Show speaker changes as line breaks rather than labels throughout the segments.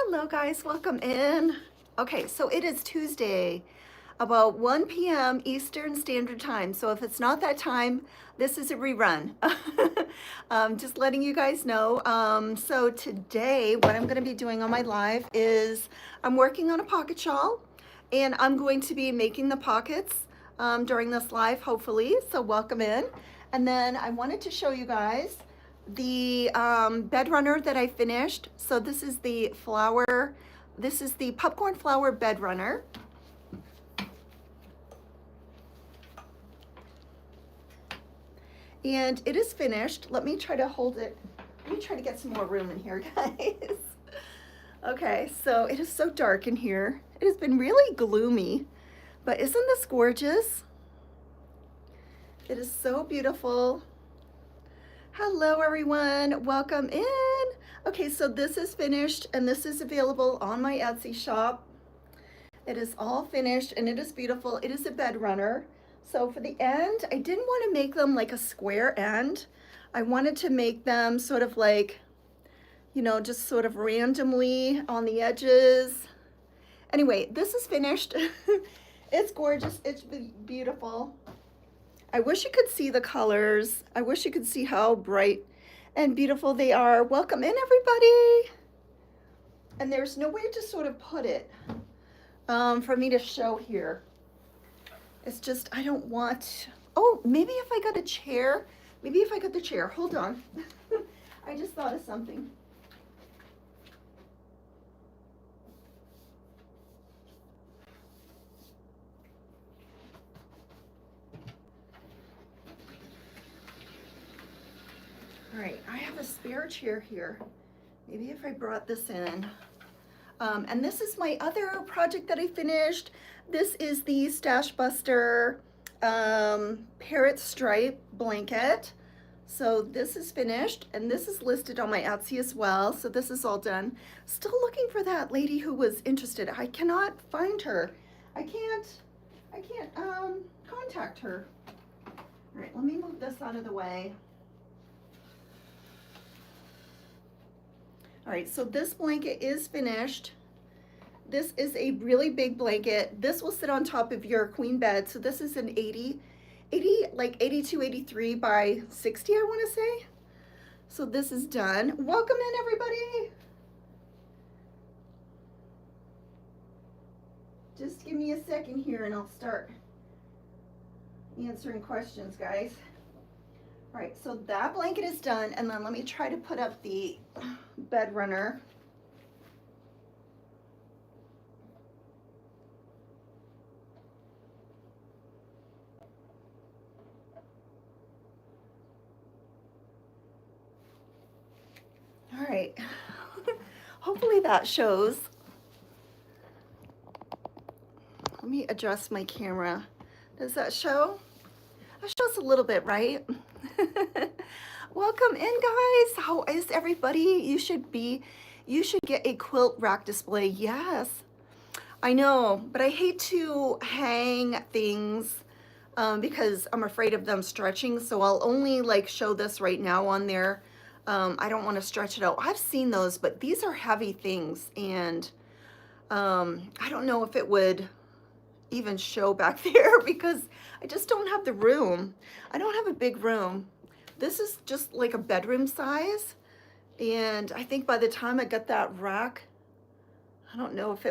Hello guys, welcome in. Okay, so it is Tuesday, about 1 p.m. Eastern Standard Time. So if it's not that time, this is a rerun. Just letting you guys know. So today, what I'm gonna be doing on my live is I'm working on a pocket shawl and I'm going to be making the pockets during this live, hopefully. So welcome in. And then I wanted to show you guys the bed runner that I finished. So this is the popcorn flower bed runner. And it is finished. Let me try to hold it. Let me try to get some more room in here, guys. Okay, so it is so dark in here. It has been really gloomy, but isn't this gorgeous? It is so beautiful. Hello everyone, welcome in. Okay, so this is finished and this is available on my Etsy shop. It is all finished and it is beautiful. It is a bed runner. So for the end, I didn't want to make them like a square end. I wanted to make them sort of like, you know, just sort of randomly on the edges. Anyway, this is finished. It's gorgeous, it's beautiful. I wish you could see the colors. I wish you could see how bright and beautiful they are. Welcome in, everybody. And there's nowhere to sort of put it for me to show here. It's just, I don't want, oh, maybe if I got a chair, maybe if I got the chair, hold on. I just thought of something. All right, I have a spare chair here. Maybe if I brought this in. And this is my other project that I finished. This is the Stash Buster parrot stripe blanket. So this is finished and this is listed on my Etsy as well. So this is all done. Still looking for that lady who was interested. I cannot find her. I can't contact her. All right, let me move this out of the way. All right, so this blanket is finished. This is a really big blanket. This will sit on top of your queen bed. So this is an 80, like 82, 83 by 60, I wanna say. So this is done. Welcome in, everybody. Just give me a second here and I'll start answering questions, guys. All right, so that blanket is done, and then let me try to put up the bed runner. All right, hopefully that shows. Let me adjust my camera. Does that show? That shows a little bit, right? Welcome in, guys. How is everybody? You should get a quilt rack display. Yes, I know, but I hate to hang things because I'm afraid of them stretching. So I'll only like show this right now on there. I don't want to stretch it out. I've seen those, but these are heavy things, and I don't know if it would even show back there because I just don't have the room. I don't have a big room. This is just like a bedroom size, and I think by the time I get that rack, I don't know if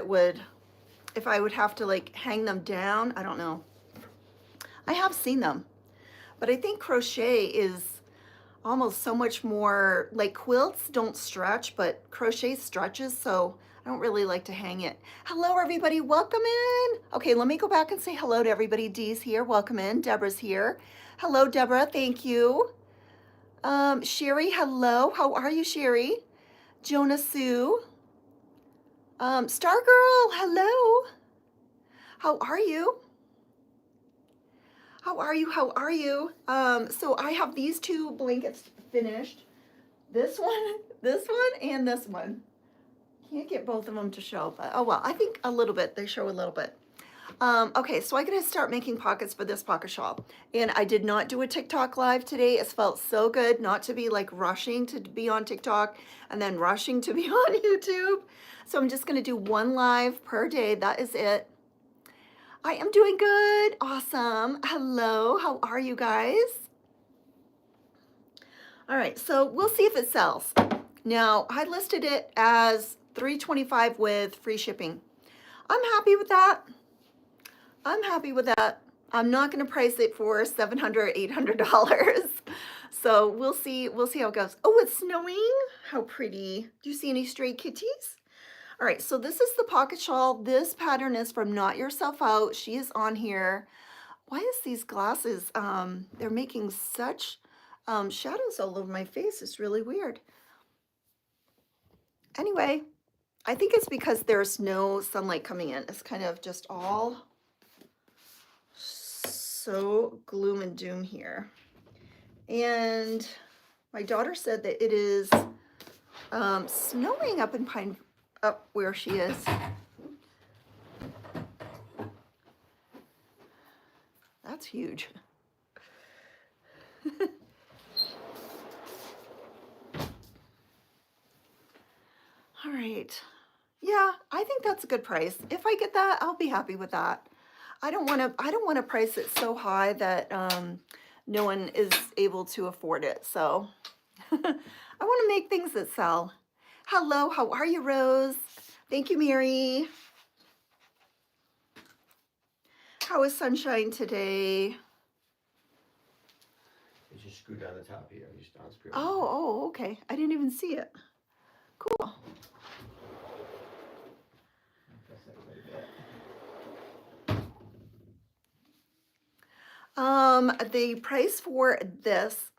I would have to like hang them down. I don't know. I have seen them, but I think crochet is almost so much more, like quilts don't stretch, but crochet stretches, so I don't really like to hang it. Hello, everybody. Welcome in. Okay, let me go back and say hello to everybody. Dee's here. Welcome in. Deborah's here. Hello, Deborah. Thank you. Sherry, hello. How are you, Sherry? Jonah Sue. Star Girl, hello. How are you? How are you? How are you? So I have these two blankets finished. This one, and this one. Can't get both of them to show, but oh well, I think a little bit, they show a little bit. Okay, so I gotta start making pockets for this pocket shawl. And I did not do a TikTok live today. It felt so good not to be like rushing to be on TikTok and then rushing to be on YouTube. So I'm just gonna do one live per day. That is it. I am doing good. Awesome. Hello, how are you guys? All right, so we'll see if it sells. Now, I listed it as $325 with free shipping. I'm happy with that. I'm happy with that. I'm not going to price it for $700, $800. So we'll see how it goes. Oh, it's snowing. How pretty. Do you see any stray kitties? All right, so this is the pocket shawl. This pattern is from Knot Yourself Out. She is on here. Why is these glasses, they're making such shadows all over my face. It's really weird. Anyway, I think it's because there's no sunlight coming in. It's kind of just all so gloom and doom here. And my daughter said that it is snowing up where she is. That's huge. All right. Yeah, I think that's a good price. If I get that, I'll be happy with that. I don't want to price it so high that no one is able to afford it. So I want to make things that sell. Hello, how are you, Rose? Thank you, Mary. How is sunshine today?
You just screw down the top here. You just unscrew.
Oh, okay. I didn't even see it. Cool. The price for this,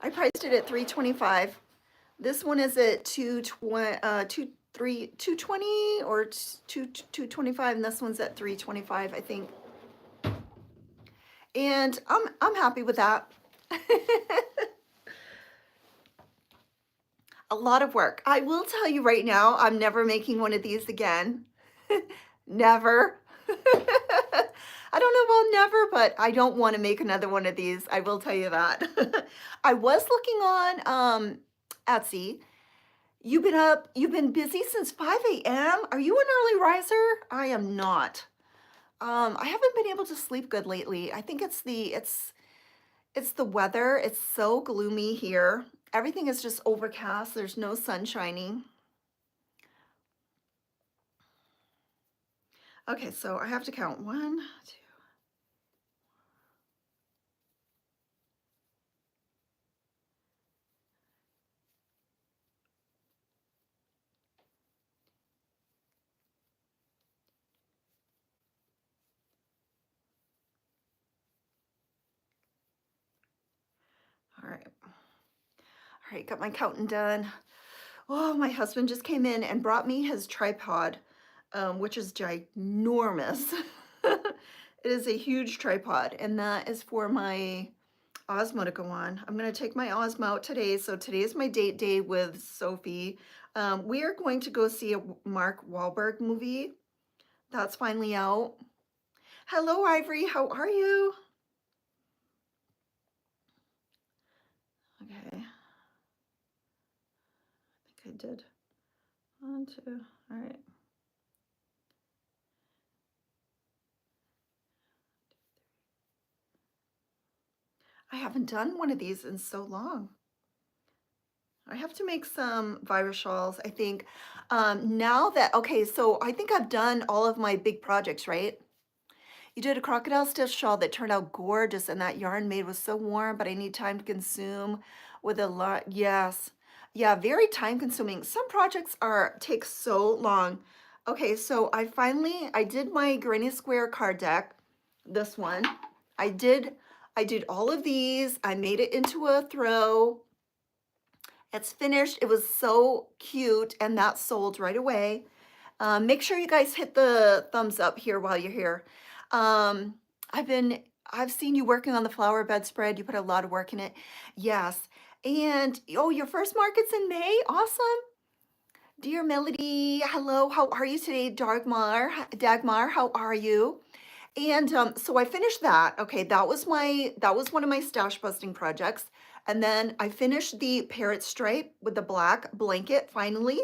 I priced it at $325. This one is at $220 or $225, and this one's at $325, I think. And I'm happy with that. A lot of work. I will tell you right now, I'm never making one of these again. Never. I don't know about never, but I don't want to make another one of these. I will tell you that. I was looking on Etsy. You've been busy since 5 a.m. Are you an early riser? I am not. I haven't been able to sleep good lately. I think it's the weather. It's so gloomy here. Everything is just overcast. There's no sun shining. Okay, so I have to count 1, 2. All right, got my counting done. Oh, my husband just came in and brought me his tripod, which is ginormous. It is a huge tripod, and that is for my Osmo to go on. I'm going to take my Osmo out today. So today is my date day with Sophie. We are going to go see a Mark Wahlberg movie. That's finally out. Hello, Ivory. How are you? Okay. I think I did 1, 2. All right. I haven't done one of these in so long. I have to make some virus shawls, I think. Now that, okay, so I think I've done all of my big projects, right? You did a crocodile stitch shawl that turned out gorgeous, and that yarn made was so warm, but I need time to consume with a lot. Yes. Yeah, very time consuming. Some projects take so long. Okay, so I did my Granny Square card deck, this one. I did all of these. I made it into a throw. It's finished. It was so cute, and that sold right away. Make sure you guys hit the thumbs up here while you're here. Um, I've seen you working on the flower bedspread. You put a lot of work in it. Yes. And oh, your first market's in May. Awesome. Dear Melody, hello, how are you today? Dagmar, how are you? And so I finished that. Okay, that was one of my stash busting projects. And then I finished the parrot stripe with the black blanket finally.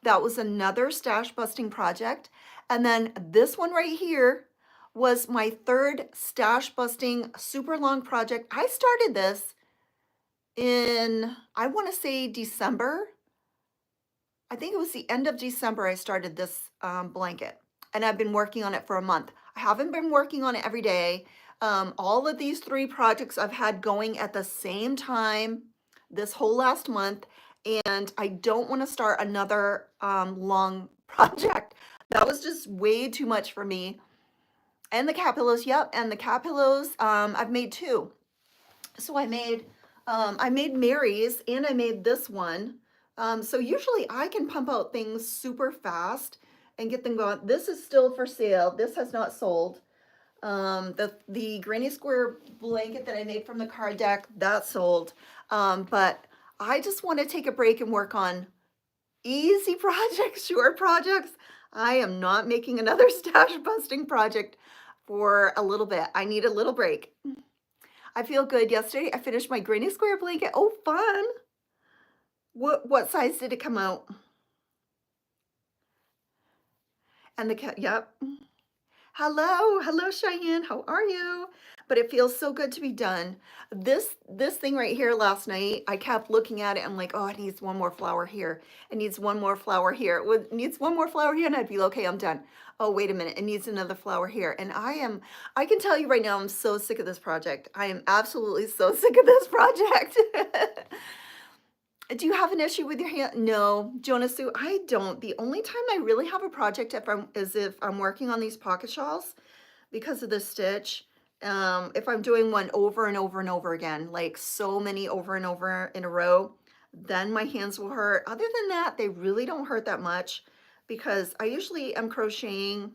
That was another stash busting project. And then this one right here was my third stash busting super long project. I started this in, I want to say December. I think it was the end of December I started this blanket, and I've been working on it for a month. I haven't been working on it every day. All of these three projects I've had going at the same time this whole last month, and I don't want to start another long project. That was just way too much for me. And the cat pillows, yep, and the cat pillows, I've made two. So I made Mary's and I made this one. So usually I can pump out things super fast and get them going. This is still for sale. This has not sold. The granny square blanket that I made from the card deck, that sold. But I just want to take a break and work on easy projects, short projects. I am not making another stash busting project for a little bit. I need a little break. I feel good. Yesterday I finished my granny square blanket. Oh, fun. What size did it come out? And the cat, yep. Hello, Cheyenne. How are you? But it feels so good to be done. This thing right here last night, I kept looking at it. I'm like, oh, it needs one more flower here. It needs one more flower here. It needs one more flower here, and I'd be okay. I'm done. Oh, wait a minute. It needs another flower here. And I can tell you right now, I'm so sick of this project. I am absolutely so sick of this project. Do you have an issue with your hand? No, Jonas Sue, I don't. The only time I really have a project is if I'm working on these pocket shawls because of the stitch. If I'm doing one over and over and over again, like so many over and over in a row, then my hands will hurt. Other than that, they really don't hurt that much because I usually am crocheting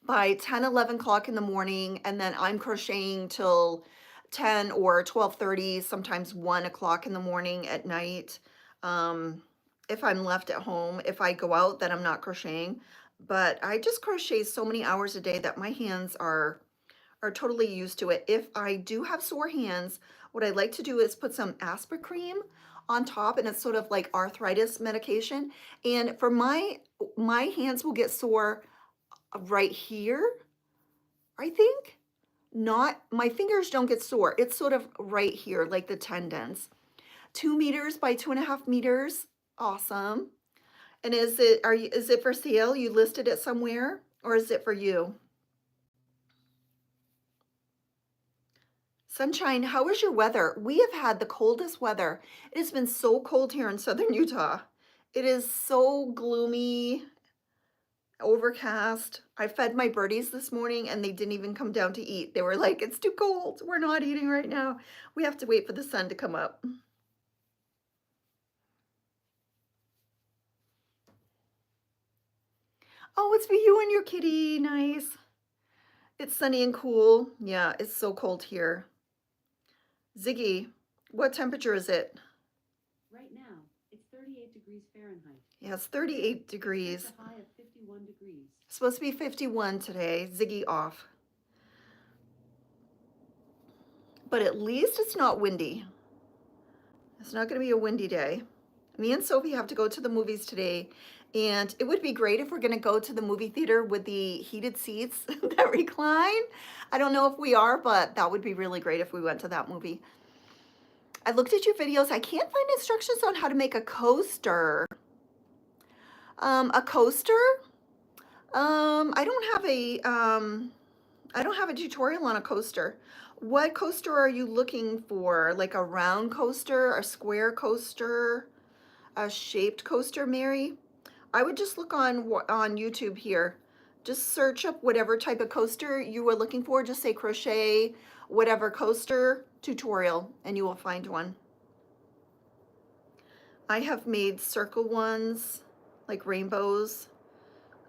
by 10, 11 o'clock in the morning, and then I'm crocheting till 10 or 12:30, sometimes 1 o'clock in the morning at night. If I'm left at home, if I go out, then I'm not crocheting. But I just crochet so many hours a day that my hands are totally used to it. If I do have sore hands, what I like to do is put some aspirin cream on top, and it's sort of like arthritis medication. And for my hands will get sore right here, I think. Not, my fingers don't get sore. It's sort of right here, like the tendons. 2 meters by 2.5 meters. Awesome. And is it for sale? You listed it somewhere, or is it for you? Sunshine, how is your weather? We have had the coldest weather. It has been so cold here in southern Utah. It is so gloomy, overcast. I fed my birdies this morning and they didn't even come down to eat. They were like, it's too cold. We're not eating right now. We have to wait for the sun to come up. Oh, it's for you and your kitty. Nice. It's sunny and cool. Yeah, it's so cold here. Ziggy, what temperature is it?
Right now, it's 38 degrees Fahrenheit.
Yeah, it's 38 degrees.
It's a high of 51 degrees.
It's supposed to be 51 today. Ziggy off. But at least it's not windy. It's not going to be a windy day. Me and Sophie have to go to the movies today, and it would be great if we're going to go to the movie theater with the heated seats that recline. I don't know if we are, but that would be really great if we went to that movie. I looked at your videos. I can't find instructions on how to make a coaster. A coaster? I don't have a tutorial on a coaster. What coaster are you looking for? Like a round coaster, a square coaster, a shaped coaster, Mary? I would just look on YouTube here. Just search up whatever type of coaster you were looking for. Just say crochet, whatever coaster tutorial, and you will find one. I have made circle ones, like rainbows.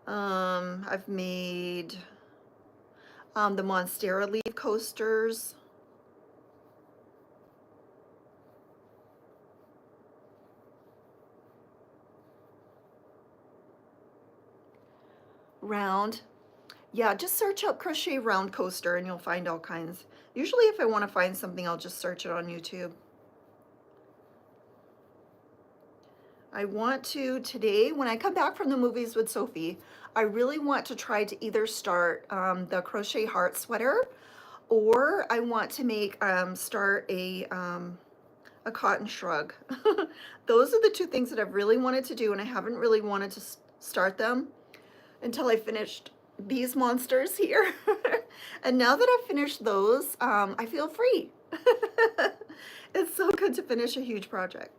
I've made the Monstera leaf coasters. round. Yeah, just search up crochet round coaster and you'll find all kinds. Usually if I want to find something, I'll just search it on YouTube. I want to, today, when I come back from the movies with Sophie, I really want to try to either start the crochet heart sweater, or I want to make, start a cotton shrug. Those are the two things that I've really wanted to do, and I haven't really wanted to start them until I finished these monsters here. And now that I've finished those, I feel free. It's so good to finish a huge project.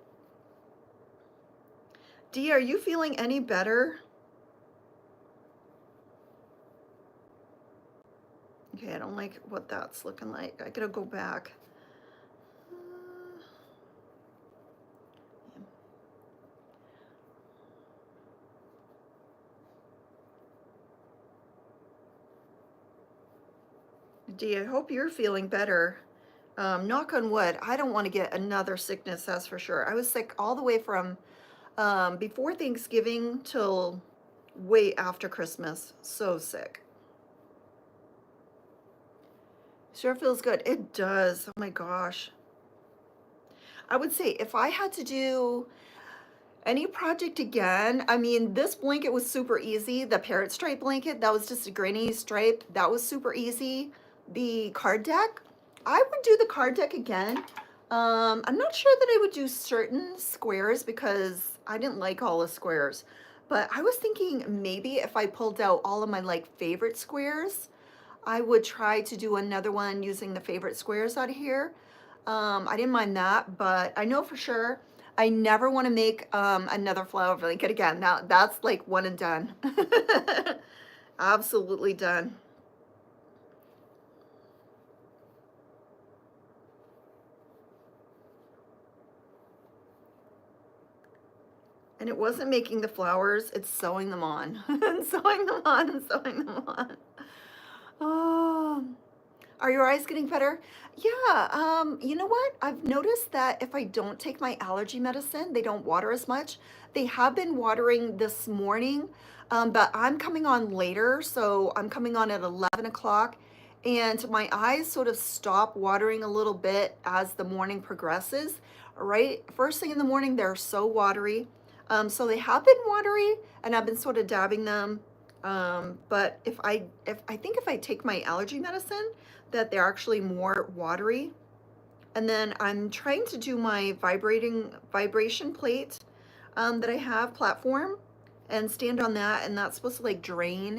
Dee, are you feeling any better? Okay, I don't like what that's looking like. I gotta go back. Dee, I hope you're feeling better. Knock on wood, I don't want to get another sickness, that's for sure. I was sick all the way from before Thanksgiving till way after Christmas. So sick. Sure feels good. It does. Oh my gosh. I would say if I had to do any project again, I mean, this blanket was super easy. The parrot stripe blanket, that was just a granny stripe. That was super easy. The card deck, I would do the card deck again. I'm not sure that I would do certain squares because I didn't like all the squares. But I was thinking maybe if I pulled out all of my like favorite squares, I would try to do another one using the favorite squares out of here. I didn't mind that, but I know for sure I never want to make another flower blanket again. Now that's like one and done. Absolutely done. And it wasn't making the flowers, it's sewing them on. And sewing them on and sewing them on. Oh, are your eyes getting better? Yeah, you know what? I've noticed that if I don't take my allergy medicine, they don't water as much. They have been watering this morning, but I'm coming on later, so I'm coming on at 11 o'clock, and my eyes sort of stop watering a little bit as the morning progresses. Right, first thing in the morning, they're so watery. So they have been watery, and I've been sort of dabbing them. But if I think if I take my allergy medicine, that they're actually more watery. And then I'm trying to do my vibration plate that I have platform and stand on that, and that's supposed to like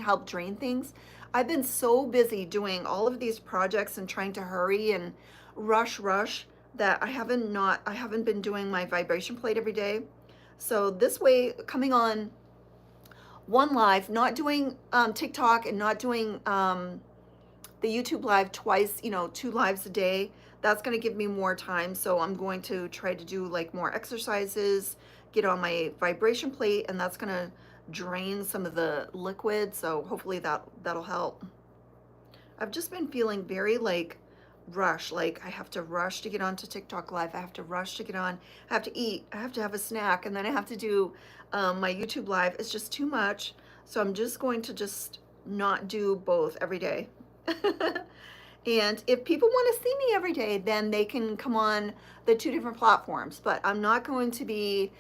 help drain things. I've been so busy doing all of these projects and trying to hurry and rush that I haven't been doing my vibration plate every day. So this way, coming on one live, not doing TikTok and not doing the YouTube live twice, 2 lives a day, that's going to give me more time. So I'm going to try to do like more exercises, get on my vibration plate, and that's going to drain some of the liquid. So hopefully that'll help. I've just been feeling very like rush, like I have to rush to get onto TikTok live, I have to rush to get on, I have to eat, I have to have a snack, and then I have to do my YouTube live. It's just too much. So I'm just going to just not do both every day. And if people want to see me every day, then they can come on the 2 different platforms, but I'm not going to be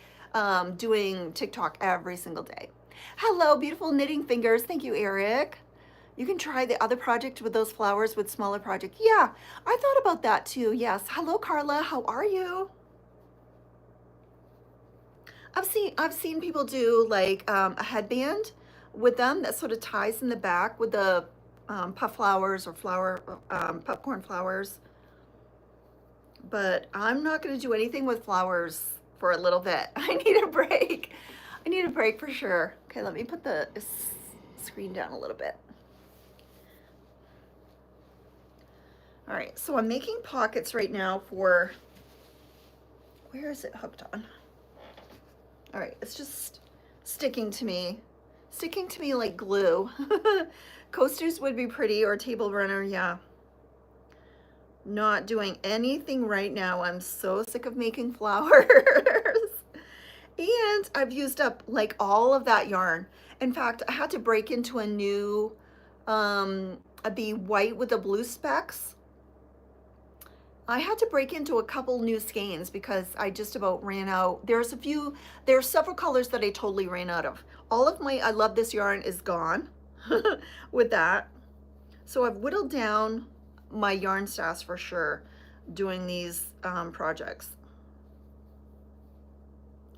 doing TikTok every single day. Hello, beautiful knitting fingers. Thank you, Eric. You can try the other project with those flowers with smaller project. Yeah, I thought about that too. Yes. Hello, Carla. How are you? I've seen people do like a headband with them that sort of ties in the back with the puff flowers or popcorn flowers. But I'm not going to do anything with flowers for a little bit. I need a break. I need a break for sure. Okay, let me put the screen down a little bit. All right, so I'm making pockets right now for, where is it hooked on? All right, it's just sticking to me like glue. Coasters would be pretty, or table runner, yeah. Not doing anything right now. I'm so sick of making flowers. And I've used up like all of that yarn. In fact, I had to break into a new, the white with the blue specks. I had to break into a couple new skeins because I just about ran out. There's several colors that I totally ran out of. All of my I Love This yarn is gone with that. So I've whittled down my yarn stash for sure doing these projects.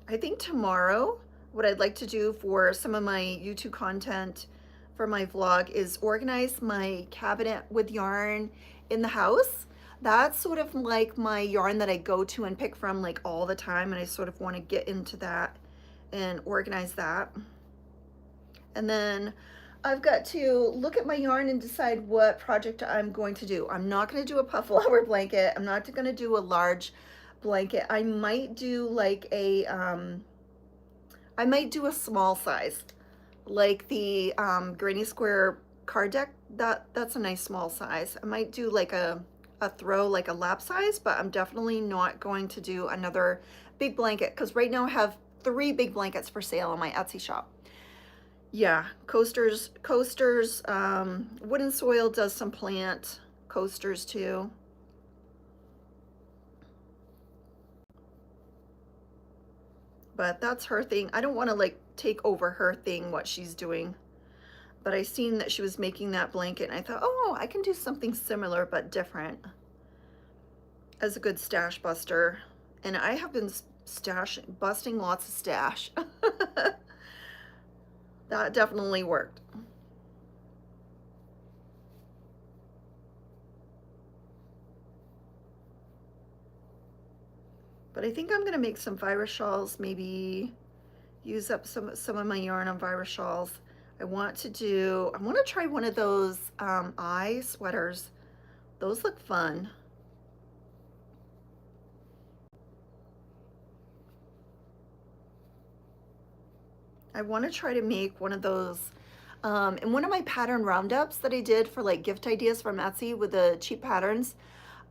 I think tomorrow, what I'd like to do for some of my YouTube content for my vlog is organize my cabinet with yarn in the house. That's sort of like my yarn that I go to and pick from like all the time, and I sort of want to get into that and organize that. And then I've got to look at my yarn and decide what project I'm going to do. I'm not going to do a puff flower blanket. I'm not going to do a large blanket. I might do like a I might do a small size, like the Granny Square card deck. That's a nice small size. I might do like a throw, like a lap size, but I'm definitely not going to do another big blanket because right now I have 3 big blankets for sale on my Etsy shop. Yeah, coasters, Wooden Soil does some plant coasters too. But that's her thing. I don't want to like take over her thing, what she's doing. But I seen that she was making that blanket and I thought, oh, I can do something similar but different as a good stash buster. And I have been busting lots of stash. That definitely worked. But I think I'm gonna make some virus shawls, maybe use up some of my yarn on virus shawls. I want to try one of those eye sweaters. Those look fun. I want to try to make one of those. In one of my pattern roundups that I did for like gift ideas from Etsy with the cheap patterns,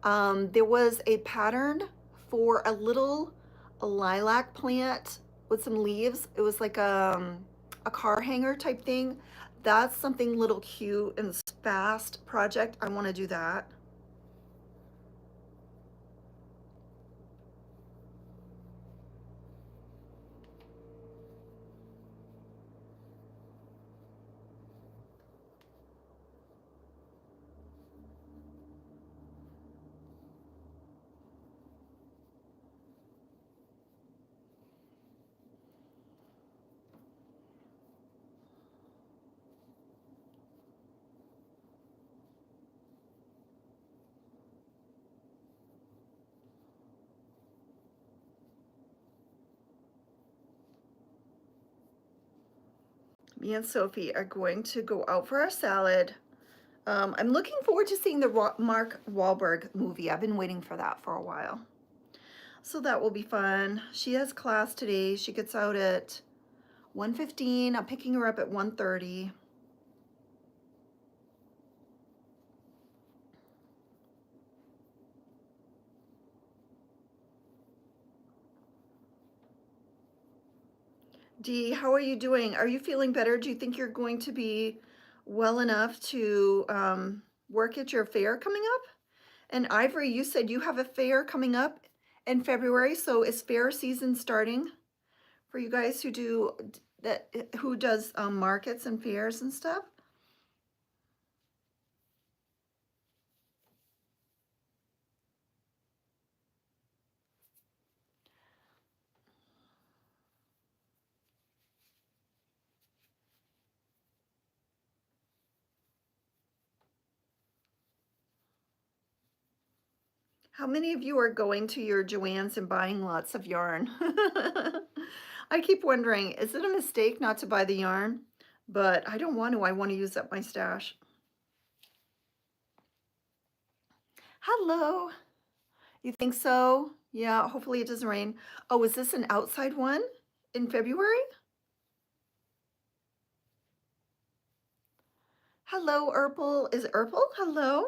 there was a pattern for a little lilac plant with some leaves. It was like a car hanger type thing. That's something little cute and fast project. I want to do that. Me and Sophie are going to go out for our salad. I'm looking forward to seeing the Mark Wahlberg movie. I've been waiting for that for a while. So that will be fun. She has class today. She gets out at 1:15. I'm picking her up at 1:30. Dee, how are you doing? Are you feeling better? Do you think you're going to be well enough to work at your fair coming up? And Ivory, you said you have a fair coming up in February. So is fair season starting for you guys who do that? Who does markets and fairs and stuff? How many of you are going to your Joann's and buying lots of yarn? I keep wondering, is it a mistake not to buy the yarn? But I don't want to. I want to use up my stash. Hello. You think so? Yeah, hopefully it doesn't rain. Oh, is this an outside one in February? Hello, Urpel. Is it Urpel? Hello.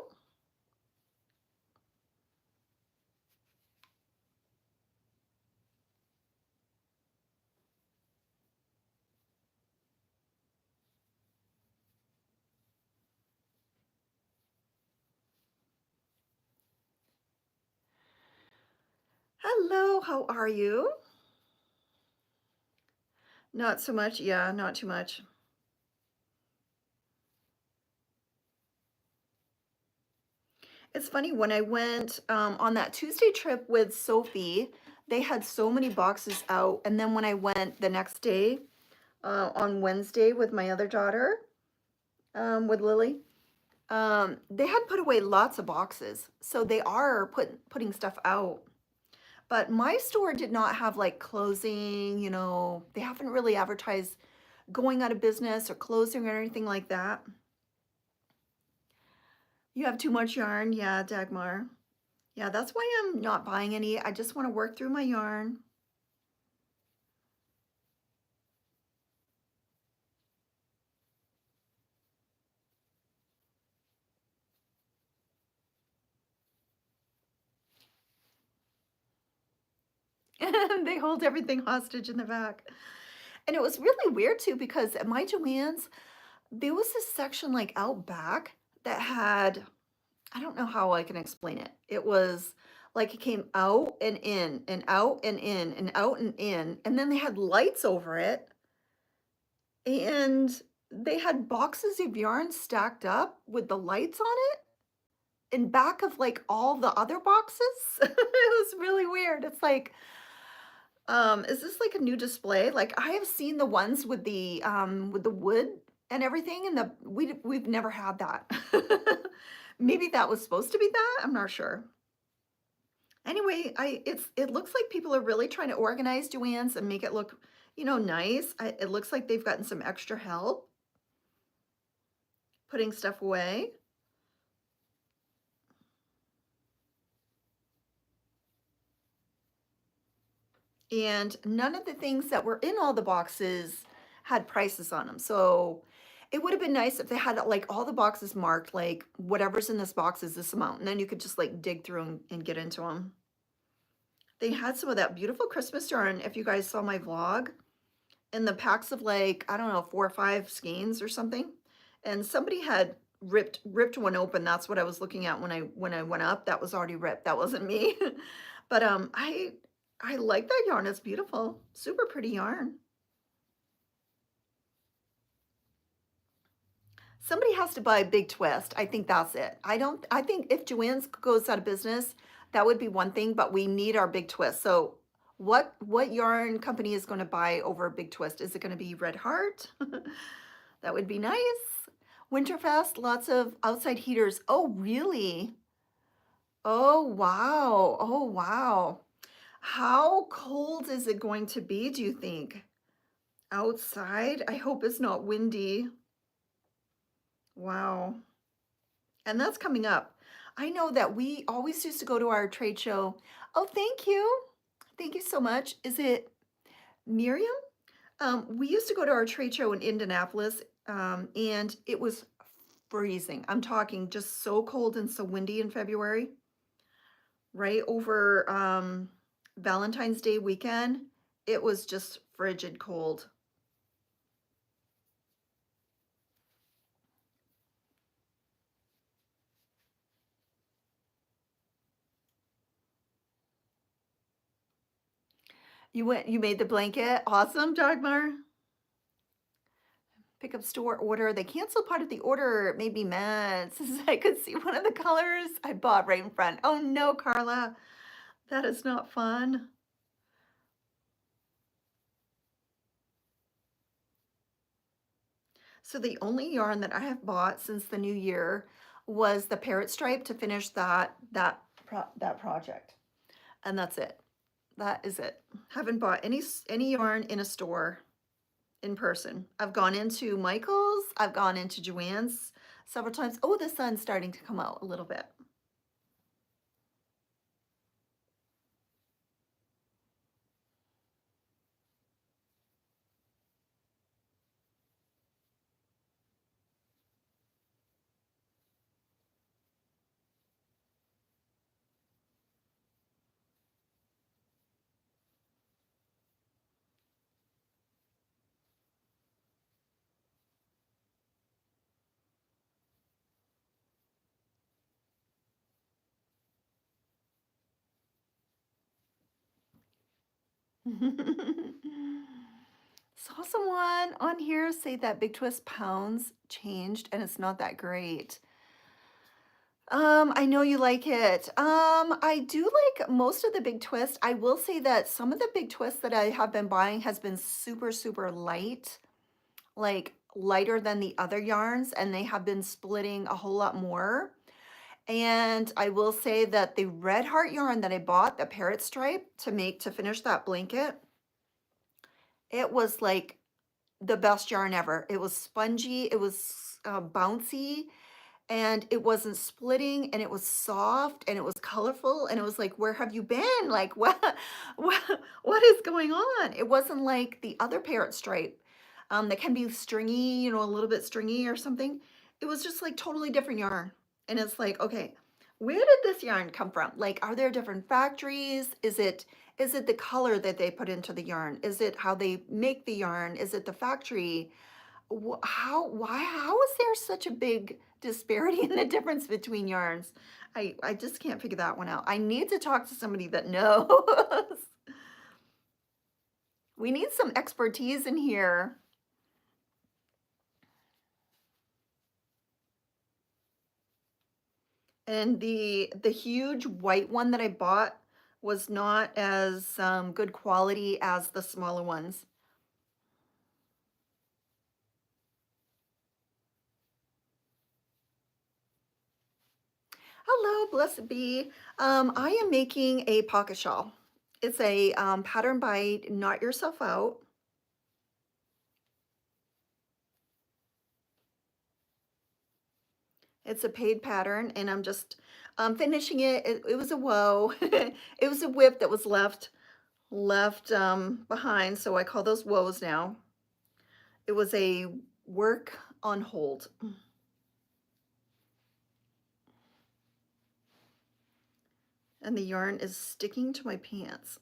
Hello, how are you? Not so much. Yeah, not too much. It's funny when I went on that Tuesday trip with Sophie, they had so many boxes out. And then when I went the next day on Wednesday with my other daughter, with Lily, they had put away lots of boxes. So they are putting stuff out. But my store did not have like closing, they haven't really advertised going out of business or closing or anything like that. You have too much yarn? Yeah, Dagmar. Yeah, that's why I'm not buying any. I just want to work through my yarn. They hold everything hostage in the back. And it was really weird too because at my Joann's, there was this section like out back that had, I don't know how I can explain it. It was like it came out and in and out and in and out and in. And then they had lights over it. And they had boxes of yarn stacked up with the lights on it in back of like all the other boxes. It was really weird. It's like, is this like a new display? Like I have seen the ones with the wood and everything, and we've never had that. Maybe that was supposed to be that. I'm not sure. Anyway, it looks like people are really trying to organize Joann's and make it look, nice. It looks like they've gotten some extra help putting stuff away. And none of the things that were in all the boxes had prices on them. So it would have been nice if they had like all the boxes marked, like whatever's in this box is this amount. And then you could just like dig through and get into them. They had some of that beautiful Christmas yarn. If you guys saw my vlog, in the packs of like, I don't know, 4 or 5 skeins or something. And somebody had ripped one open. That's what I was looking at when I went up. That was already ripped. That wasn't me. But I like that yarn. It's beautiful. Super pretty yarn. Somebody has to buy Big Twist. I think that's it. I think if Joann's goes out of business, that would be one thing, but we need our Big Twist. So what yarn company is going to buy over Big Twist? Is it going to be Red Heart? That would be nice. Winterfest, lots of outside heaters. Oh, really? Oh, wow. Oh, wow. How cold is it going to be, do you think? Outside? I hope it's not windy. Wow. And that's coming up. I know that we always used to go to our trade show. Oh, thank you. Thank you so much. Is it Miriam? We used to go to our trade show in Indianapolis, and it was freezing. I'm talking just so cold and so windy in February, right over Valentine's Day weekend. It was just frigid cold. You made the blanket. Awesome, Dagmar. Pick up store order. They canceled part of the order. It made me mad since I could see one of the colors I bought right in front. Oh no, Carla. That is not fun. So the only yarn that I have bought since the new year was the parrot stripe to finish that project. And that's it. That is it. Haven't bought any yarn in a store in person. I've gone into Michael's, I've gone into Joann's several times. Oh, the sun's starting to come out a little bit. Saw someone on here say that Big Twist pounds changed and it's not that great. I know you like it. I do like most of the Big Twist. I will say that some of the Big Twists that I have been buying has been super, super light, like lighter than the other yarns, and they have been splitting a whole lot more. And I will say that the Red Heart yarn that I bought, the parrot stripe to finish that blanket, it was like the best yarn ever. It was spongy, it was bouncy, and it wasn't splitting, and it was soft, and it was colorful, and it was like, where have you been? Like, what, what is going on? It wasn't like the other parrot stripe that can be stringy, a little bit stringy or something. It was just like totally different yarn. And it's like, okay, where did this yarn come from? Like, are there different factories? Is it the color that they put into the yarn? Is it how they make the yarn? Is it the factory? How is there such a big disparity in the difference between yarns? I just can't figure that one out. I need to talk to somebody that knows. We need some expertise in here. And the huge white one that I bought was not as good quality as the smaller ones. Hello, blessed be. I am making a pocket shawl. It's a pattern by Knot Yourself Out. It's a paid pattern, and I'm just finishing it. It was a woe. It was a whip that was left behind, so I call those woes now. It was a work on hold. And the yarn is sticking to my pants.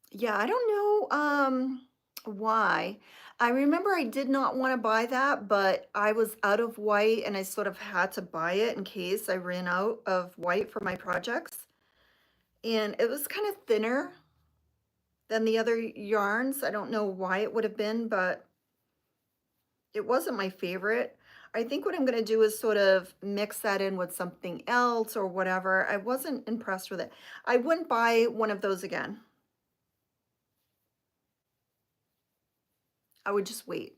Yeah, I don't know why. I remember I did not want to buy that, but I was out of white and I sort of had to buy it in case I ran out of white for my projects. And it was kind of thinner than the other yarns. I don't know why it would have been, but it wasn't my favorite. I think what I'm going to do is sort of mix that in with something else or whatever. I wasn't impressed with it. I wouldn't buy one of those again. I would just wait.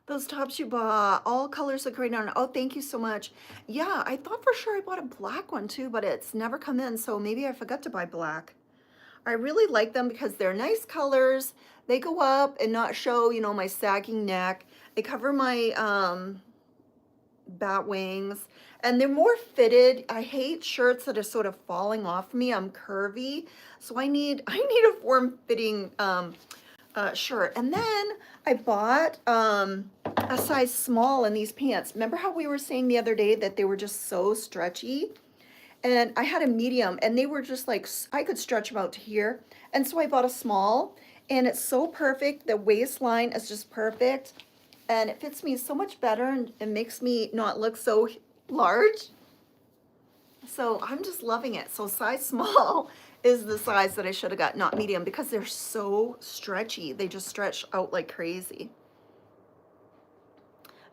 Those tops you bought, all colors look great on. Oh, thank you so much. Yeah, I thought for sure I bought a black one too, but it's never come in, so maybe I forgot to buy black. I really like them because they're nice colors. They go up and not show, my sagging neck. They cover my bat wings, and they're more fitted. I hate shirts that are sort of falling off me. I'm curvy, so I need a form-fitting shirt. And then I bought a size small in these pants. Remember how we were saying the other day that they were just so stretchy? And I had a medium, and they were just like, I could stretch them out to here. And so I bought a small, and it's so perfect. The waistline is just perfect, and it fits me so much better, and it makes me not look so large. So I'm just loving it. So size small is the size that I should have got, not medium, because they're so stretchy. They just stretch out like crazy.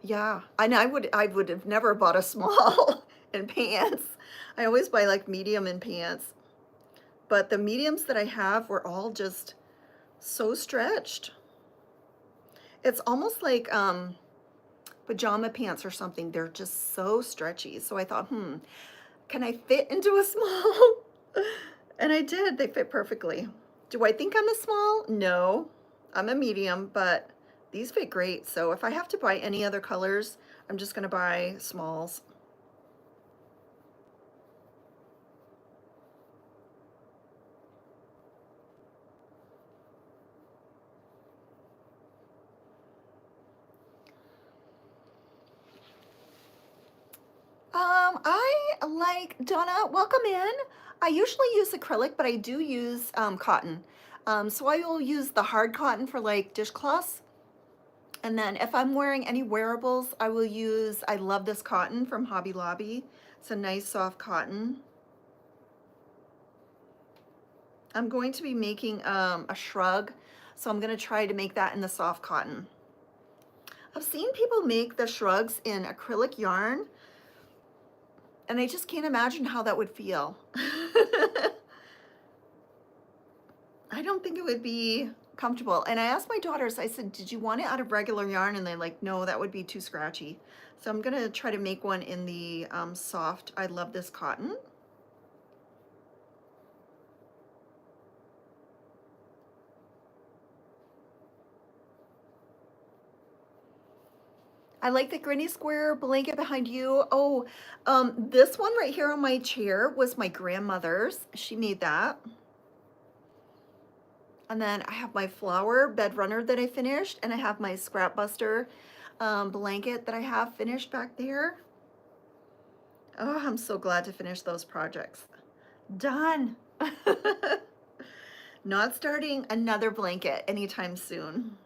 Yeah, and I would have never bought a small in pants. I always buy like medium in pants. But the mediums that I have were all just so stretched. It's almost like pajama pants or something. They're just so stretchy. So I thought, can I fit into a small? And I did. They fit perfectly. Do I think I'm a small? No. I'm a medium, but these fit great. So if I have to buy any other colors, I'm just going to buy smalls. I like, Donna, welcome in. I usually use acrylic, but I do use cotton. So I will use the hard cotton for like dishcloths. And then if I'm wearing any wearables, I will use, I love this cotton from Hobby Lobby. It's a nice soft cotton. I'm going to be making a shrug, so I'm going to try to make that in the soft cotton. I've seen people make the shrugs in acrylic yarn, and I just can't imagine how that would feel. I don't think it would be comfortable. And I asked my daughters, I said, did you want it out of regular yarn? And they're like, no, that would be too scratchy. So I'm gonna try to make one in the soft, I love this cotton. I like the granny square blanket behind you. Oh, this one right here on my chair was my grandmother's. She made that. And then I have my flower bed runner that I finished, and I have my scrap buster blanket that I have finished back there. Oh, I'm so glad to finish those projects. Done. Not starting another blanket anytime soon.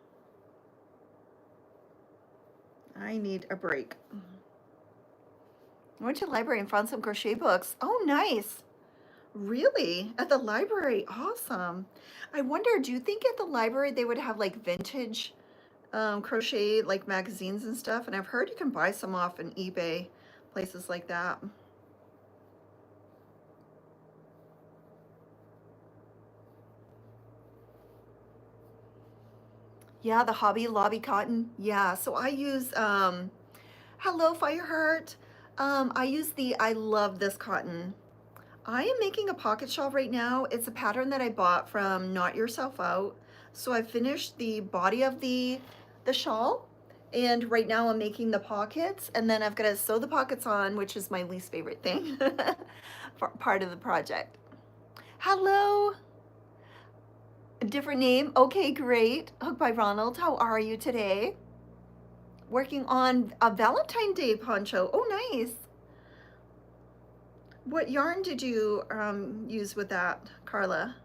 I need a break. I went to the library and found some crochet books. Oh, nice. Really? At the library? Awesome. I wonder, do you think at the library they would have like vintage crochet like magazines and stuff? And I've heard you can buy some off on eBay, places like that. Yeah, the Hobby Lobby cotton. Yeah, so I use, hello Fireheart. I use the, I love this cotton. I am making a pocket shawl right now. It's a pattern that I bought from Knot Yourself Out. So I finished the body of the shawl, and right now I'm making the pockets, and then I've got to sew the pockets on, which is my least favorite thing for part of the project. Hello. A different name. Okay, great. Hooked by Ronald. How are you today? Working on a Valentine's Day poncho. Oh, nice. What yarn did you use with that, Carla?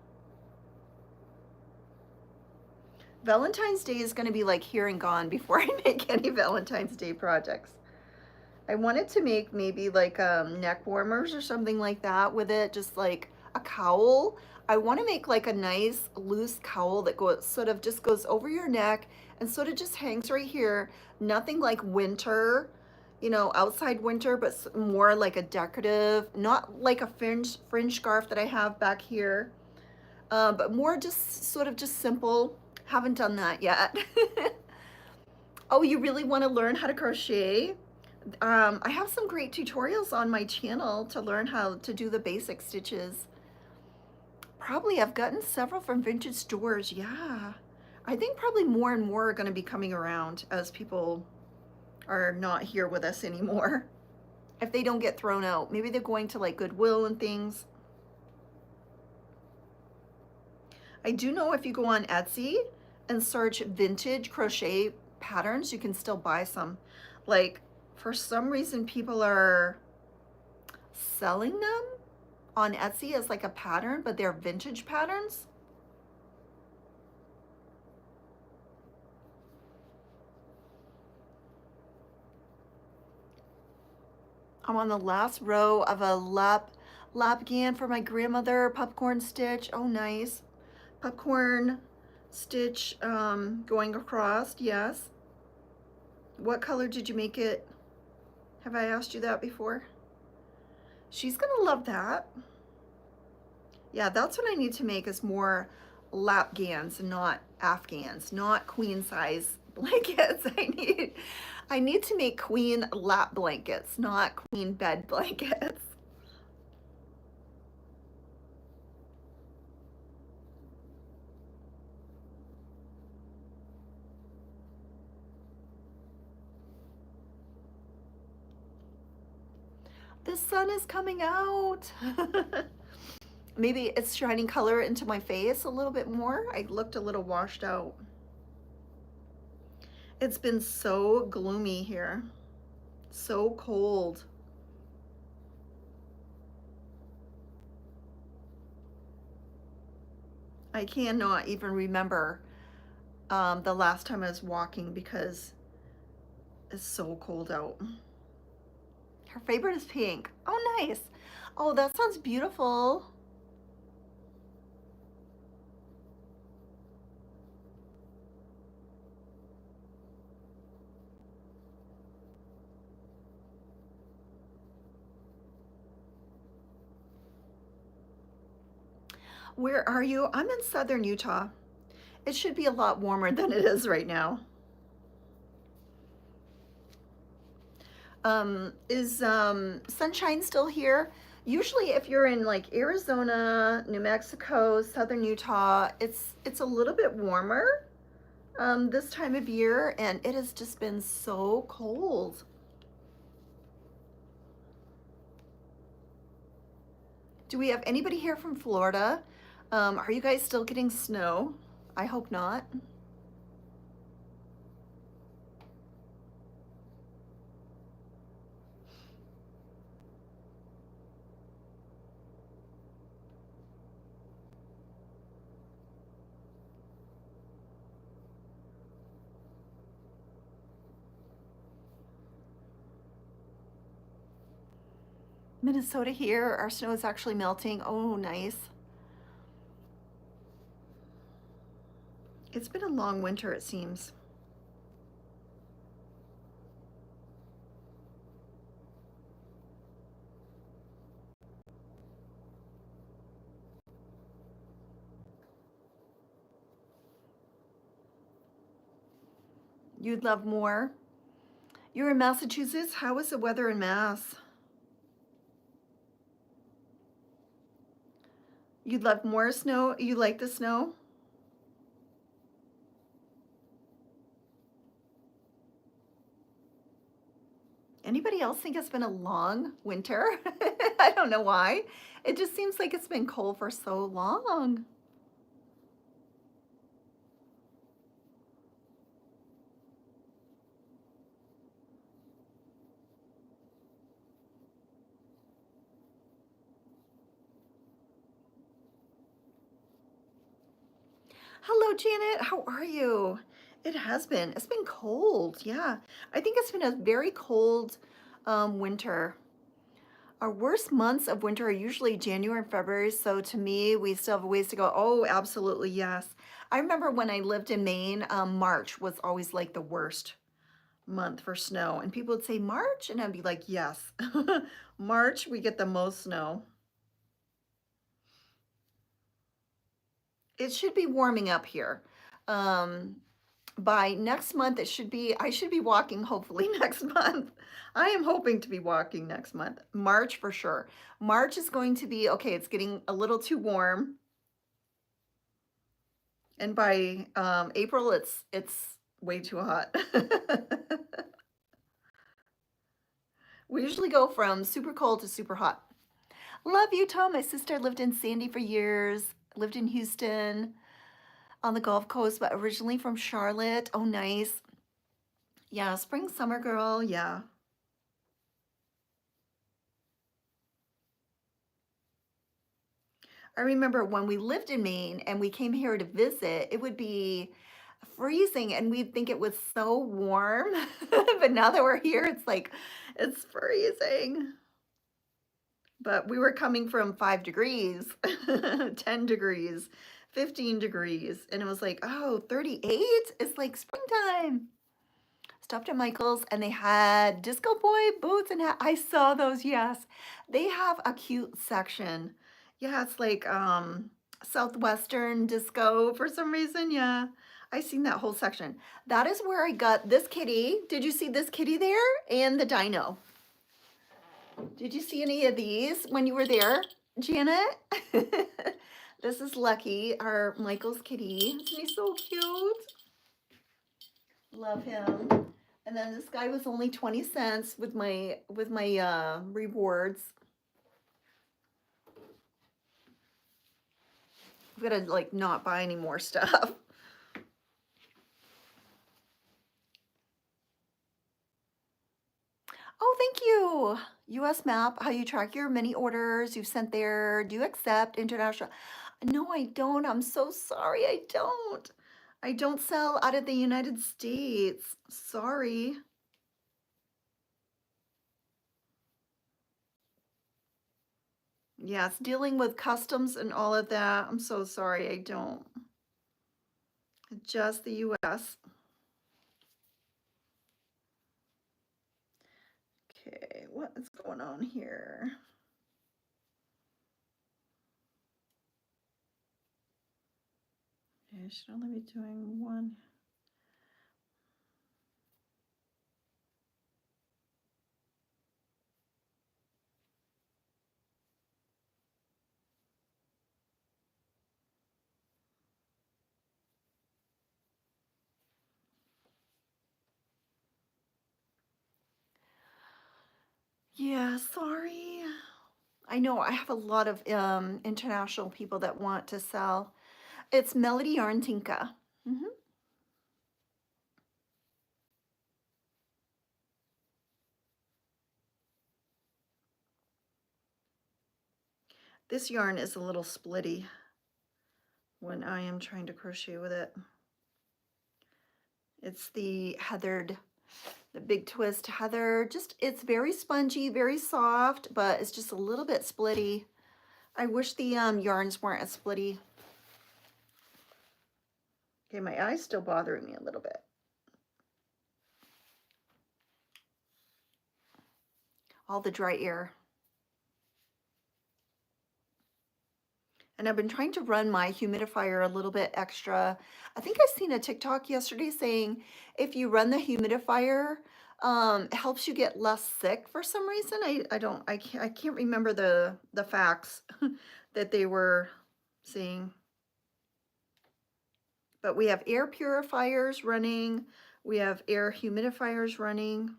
Valentine's Day is going to be like here and gone before I make any Valentine's Day projects. I wanted to make maybe like neck warmers or something like that with it, just like a cowl. I want to make like a nice loose cowl that goes sort of just goes over your neck and sort of just hangs right here. Nothing like winter, you know, outside winter, but more like a decorative, not like a fringe scarf that I have back here, but more just sort of just simple. Haven't done that yet. Oh, you really want to learn how to crochet? I have some great tutorials on my channel to learn how to do the basic stitches. Probably I've gotten several from vintage stores. Yeah, I think probably more and more are going to be coming around as people are not here with us anymore. If they don't get thrown out, maybe they're going to like Goodwill and things. I do know if you go on Etsy and search vintage crochet patterns, you can still buy some. Like, for some reason, people are selling them on Etsy as like a pattern, but they're vintage patterns. I'm on the last row of a lapgan for my grandmother, popcorn stitch. Oh, nice. Popcorn stitch going across, yes. What color did you make it? Have I asked you that before? She's gonna love that. Yeah, that's what I need to make, is more lapgans, not afghans, not queen size blankets. I need to make queen lap blankets, not queen bed blankets. The sun is coming out. Maybe it's shining color into my face a little bit more. I looked a little washed out. It's been so gloomy here. So cold. I cannot even remember the last time I was walking because it's so cold out. Her favorite is pink. Oh, nice. Oh, that sounds beautiful. Where are you? I'm in southern Utah. It should be a lot warmer than it is right now. Is sunshine still here? Usually if you're in like Arizona, New Mexico, southern Utah, it's a little bit warmer this time of year, and it has just been so cold. Do we have anybody here from Florida? Are you guys still getting snow? I hope not. Minnesota here, our snow is actually melting. Oh, nice. It's been a long winter, it seems. You'd love more? You're in Massachusetts? How is the weather in Mass? You'd love more snow? You like the snow? Anybody else think it's been a long winter? I don't know why. It just seems like it's been cold for so long. Hello, Janet. How are you? It has been. It's been cold. Yeah. I think it's been a very cold winter. Our worst months of winter are usually January and February. So to me, we still have a ways to go. Oh, absolutely. Yes. I remember when I lived in Maine, March was always like the worst month for snow. And people would say March, and I'd be like, yes. March, we get the most snow. It should be warming up here. By next month, I should be walking hopefully next month. I am hoping to be walking next month. March for sure. March is going to be, okay, it's getting a little too warm. And by April, it's way too hot. We usually go from super cold to super hot. Love Utah. My sister lived in Sandy for years, lived in Houston on the Gulf Coast, but originally from Charlotte. Oh, nice. Yeah, spring, summer girl. Yeah. I remember when we lived in Maine and we came here to visit, it would be freezing and we'd think it was so warm. But now that we're here, it's like, it's freezing. But we were coming from 5 degrees, 10 degrees, 15 degrees. And it was like, oh, 38? It's like springtime. Stopped at Michael's and they had Disco Boy boots and I saw those, yes. They have a cute section. Yeah, it's like Southwestern disco for some reason. Yeah, I seen that whole section. That is where I got this kitty. Did you see this kitty there? And the dino. Did you see any of these when you were there, Janet? This is Lucky, our Michael's kitty. Isn't he so cute? Love him. And then this guy was only 20 cents with my rewards. I'm gonna like not buy any more stuff. Oh, thank you. US map, how you track your many orders you've sent there. Do you accept international? No, I don't. I'm so sorry. I don't. I don't sell out of the United States. Sorry. Yes, dealing with customs and all of that. I'm so sorry. I don't. Just the US. Okay, what is going on here? I should only be doing one. Yeah, sorry. I know I have a lot of international people that want to sell. It's Melody Yarn Tinka. Mhm. This yarn is a little splitty when I am trying to crochet with it. It's the heathered, the big twist heather. Just, it's very spongy, very soft, but it's just a little bit splitty. I wish the yarns weren't as splitty. Okay, my eye's still bothering me a little bit. All the dry air. And I've been trying to run my humidifier a little bit extra. I think I seen a TikTok yesterday saying if you run the humidifier, it helps you get less sick for some reason. I can't remember the facts that they were saying. But we have air purifiers running. We have air humidifiers running.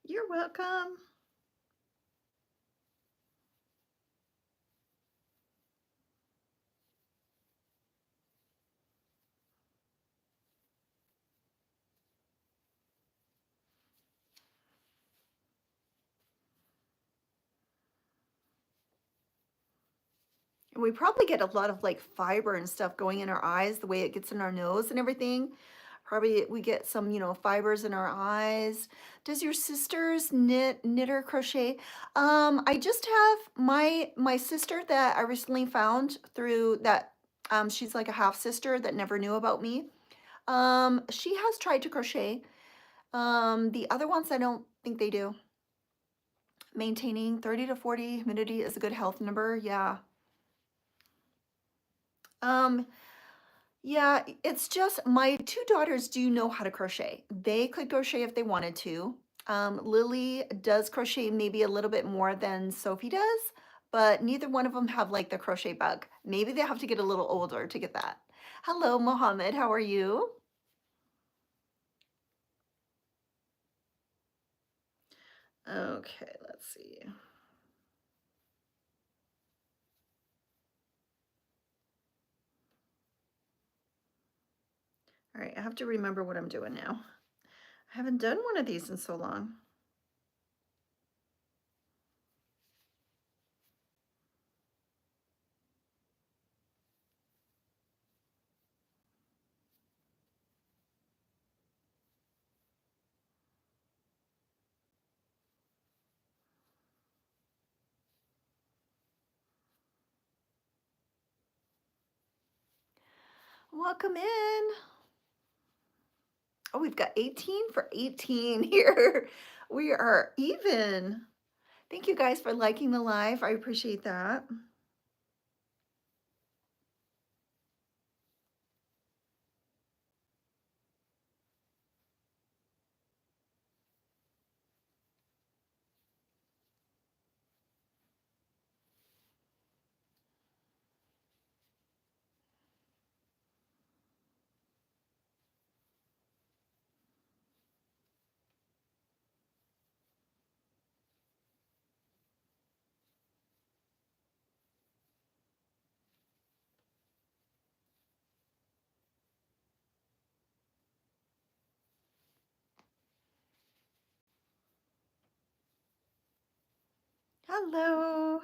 You're welcome. And we probably get a lot of like fiber and stuff going in our eyes, the way it gets in our nose and everything. Probably we get some, fibers in our eyes. Does your sisters knit or crochet? I just have my sister that I recently found through that. She's like a half sister that never knew about me. She has tried to crochet. The other ones I don't think they do. Maintaining 30 to 40 humidity is a good health number. Yeah. Um, yeah, it's just my two daughters do know how to crochet. They could crochet if they wanted to. Lily does crochet maybe a little bit more than Sophie does, but neither one of them have like the crochet bug. Maybe they have to get a little older to get that. Hello, Mohammed. How are you? Okay, let's see. All right, I have to remember what I'm doing now. I haven't done one of these in so long. Welcome in. Oh, we've got 18 for 18 here. We are even. Thank you guys for liking the live. I appreciate that. Hello.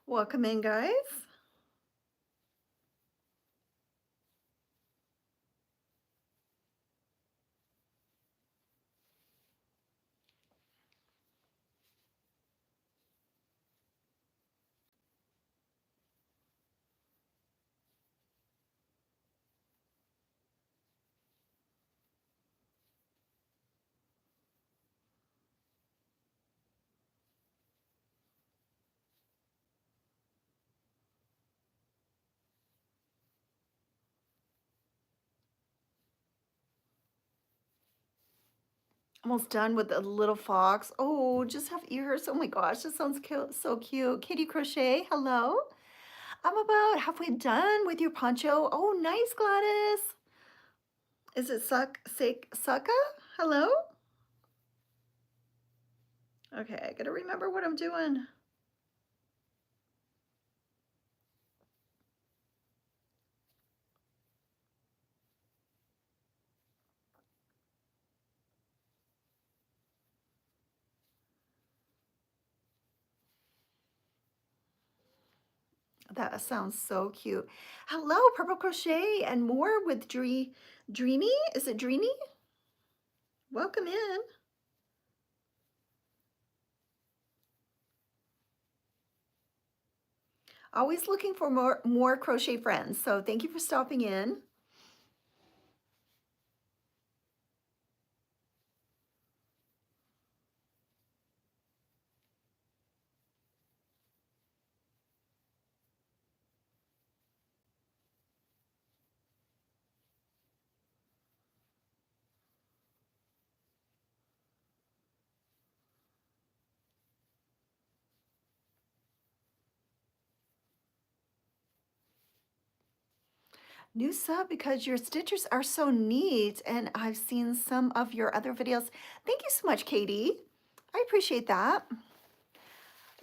Welcome in, guys. Almost done with the little fox. Oh, just have ears. Oh my gosh, this sounds cute. So cute. Kitty Crochet, hello. I'm about halfway done with your poncho. Oh, nice, Gladys. Is it Sucka? Hello? Okay, I gotta remember what I'm doing. That sounds so cute. Hello, Purple Crochet and more with Dreamy. Is it Dreamy? Welcome in. Always looking for more crochet friends. So thank you for stopping in. New sub because your stitches are so neat and I've seen some of your other videos. Thank you so much, Katie. I appreciate that.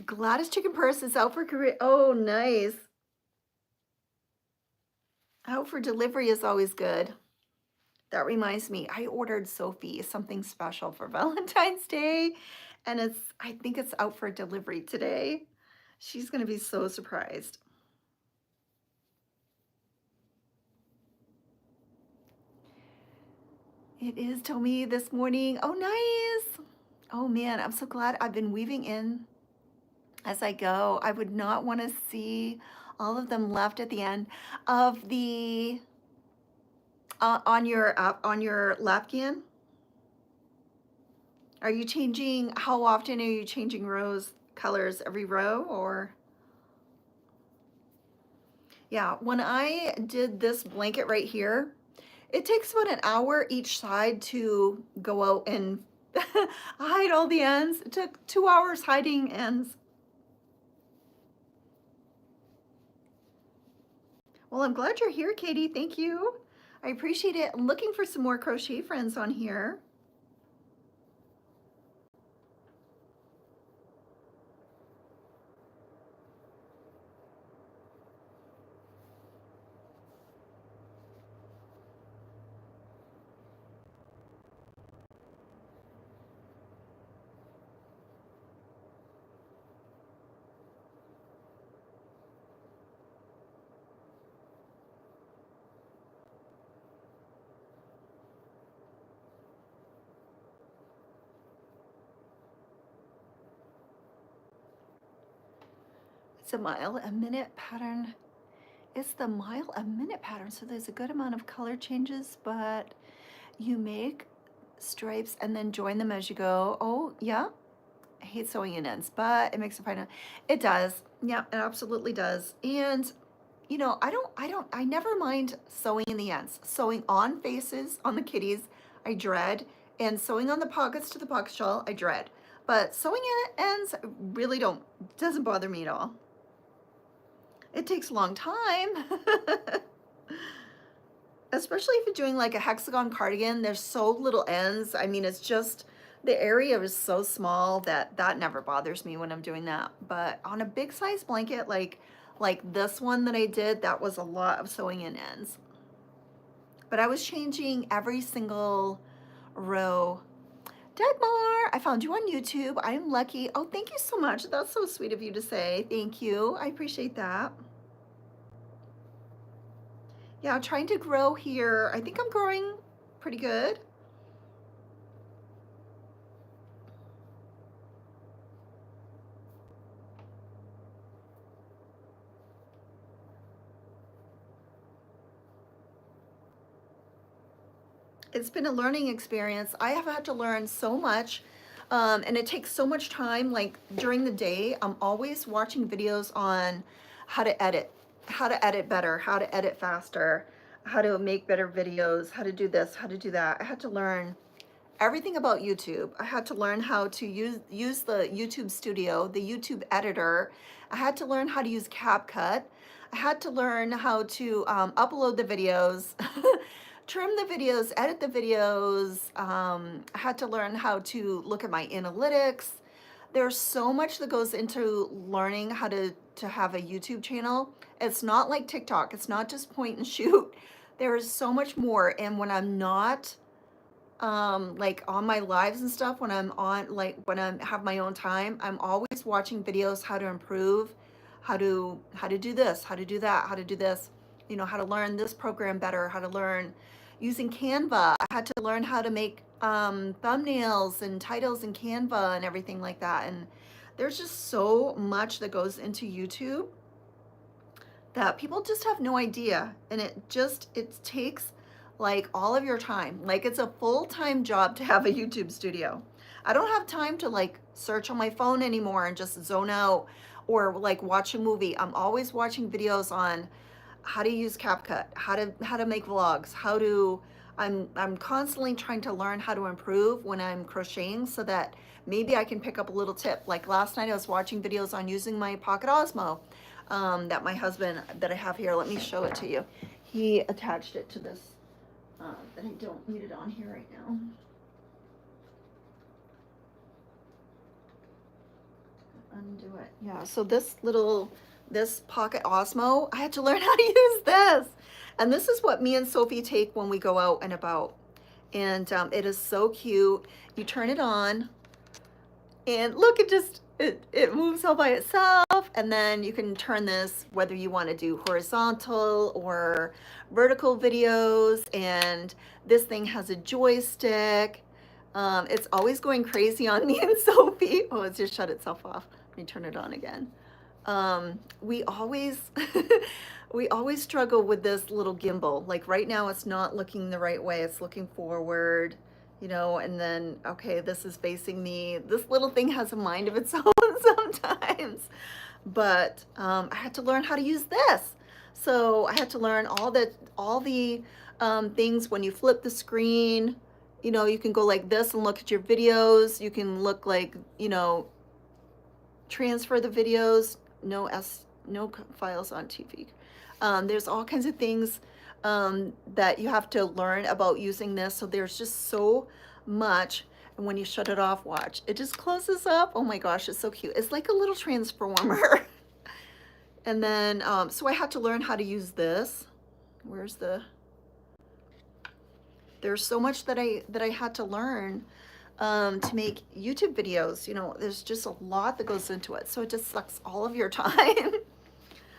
Gladys Chicken Purse is out for career. Oh, nice. Out for delivery is always good. That reminds me, I ordered Sophie something special for Valentine's Day and I think it's out for delivery today. She's gonna be so surprised. It is Tommy this morning. Oh, nice. Oh man, I'm so glad I've been weaving in as I go. I would not want to see all of them left at the end of the on your Lapkin. Are you changing? How often are you changing rows colors? Every row or? Yeah, when I did this blanket right here, it takes about an hour each side to go out and hide all the ends. It took 2 hours hiding ends. Well, I'm glad you're here, Katie. Thank you. I appreciate it. I'm looking for some more crochet friends on here. It's a mile a minute pattern. It's the mile a minute pattern, so there's a good amount of color changes, but you make stripes and then join them as you go. Oh, yeah. I hate sewing in ends, but it makes it fine. It does. Yeah, it absolutely does. And you know, I never mind sewing in the ends. Sewing on faces on the kitties, I dread. And sewing on the pockets to the pocket shawl, I dread. But sewing in ends really doesn't bother me at all. It takes a long time. Especially if you're doing like a hexagon cardigan, there's so little ends. I mean, it's just, the area is so small that that never bothers me when I'm doing that. But on a big size blanket, like this one that I did, that was a lot of sewing in ends. But I was changing every single row. Dagmar, I found you on YouTube. I'm lucky. Oh, thank you so much. That's so sweet of you to say. Thank you. I appreciate that. Yeah, I'm trying to grow here. I think I'm growing pretty good. It's been a learning experience. I have had to learn so much, and it takes so much time. Like during the day, I'm always watching videos on how to edit better, how to edit faster, how to make better videos, how to do this, how to do that. I had to learn everything about YouTube. I had to learn how to use the YouTube Studio, the YouTube editor. I had to learn how to use CapCut. I had to learn how to upload the videos, trim the videos, edit the videos. I had to learn how to look at my analytics. There's so much that goes into learning how to have a YouTube channel. It's not like TikTok. It's not just point and shoot. There is so much more. And when I'm not like on my lives and stuff, when I'm on, like when I have my own time, I'm always watching videos how to improve, how to do this, how to do that, how to do this, you know, how to learn this program better, how to learn using Canva. I had to learn how to make thumbnails and titles in Canva and everything like that. And there's just so much that goes into YouTube that people just have no idea. And it takes like all of your time. Like it's a full-time job to have a YouTube studio. I don't have time to like search on my phone anymore and just zone out or like watch a movie. I'm always watching videos on how to use CapCut, how to make vlogs, I'm constantly trying to learn how to improve when I'm crocheting so that maybe I can pick up a little tip. Like last night I was watching videos on using my Pocket Osmo that my husband, that I have here, let me show it to you. He attached it to this, that I don't need it on here right now. Undo it. Yeah, so this Pocket Osmo, I had to learn how to use this. And this is what me and Sophie take when we go out and about. And it is so cute. You turn it on and look, it moves all by itself. And then you can turn this, whether you want to do horizontal or vertical videos. And this thing has a joystick. It's always going crazy on me and Sophie. Oh, it's just shut itself off. Let me turn it on again. We always we always struggle with this little gimbal. Like right now it's not looking the right way. It's looking forward, you know, and then, okay, this is facing me. This little thing has a mind of its own sometimes. But I had to learn how to use this. So I had to learn all the things when you flip the screen. You know, you can go like this and look at your videos. You can look like, you know, transfer the videos, no files on TV. There's all kinds of things that you have to learn about using this. So there's just so much. And when you shut it off, watch, it just closes up. Oh my gosh, it's so cute. It's like a little transformer. And then, so I had to learn how to use this. There's so much that I had to learn to make YouTube videos. You know, there's just a lot that goes into it. So it just sucks all of your time.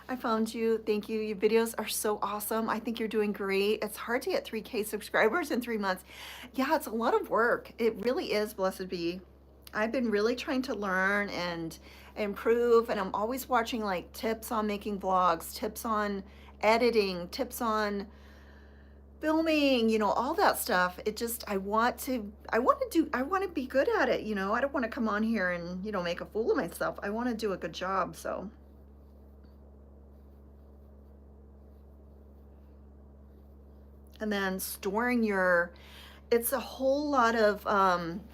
I found you. Thank you. Your videos are so awesome. I think you're doing great. It's hard to get 3K subscribers in 3 months. Yeah, it's a lot of work. It really is, blessed be. I've been really trying to learn and improve, and I'm always watching like tips on making vlogs, tips on editing, tips on filming, you know, all that stuff. It just, I want to be good at it, you know. I don't want to come on here and, you know, make a fool of myself. I want to do a good job, so. And then storing your, it's a whole lot of,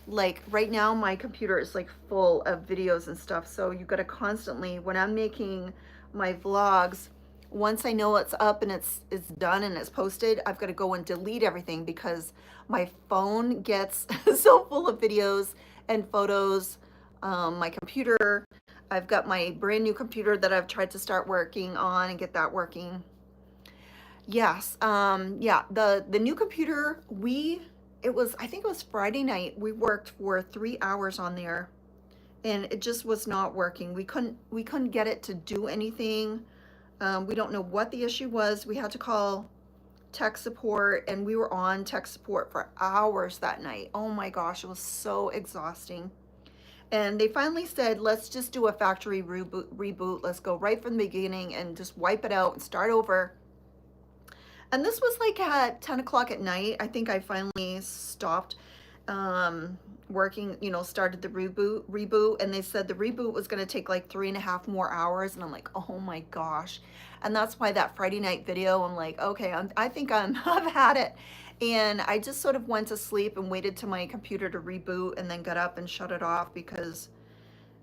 like right now my computer is like full of videos and stuff. So you got to constantly, when I'm making my vlogs, once I know it's up and it's done and it's posted, I've got to go and delete everything because my phone gets so full of videos and photos. My computer, I've got my brand new computer that I've tried to start working on and get that working. Yes, yeah, the new computer, I think it was Friday night, we worked for 3 hours on there and it just was not working. We couldn't get it to do anything. We don't know what the issue was. We had to call tech support and we were on tech support for hours that night. Oh my gosh, it was so exhausting. And they finally said, let's just do a factory reboot. Let's go right from the beginning and just wipe it out and start over. And this was like at 10 o'clock at night. I think I finally stopped working, you know, started the reboot. And they said the reboot was going to take like 3.5 more hours. And I'm like, oh my gosh. And that's why that Friday night video, I'm like, okay, I think I've had it. And I just sort of went to sleep and waited till my computer to reboot and then got up and shut it off because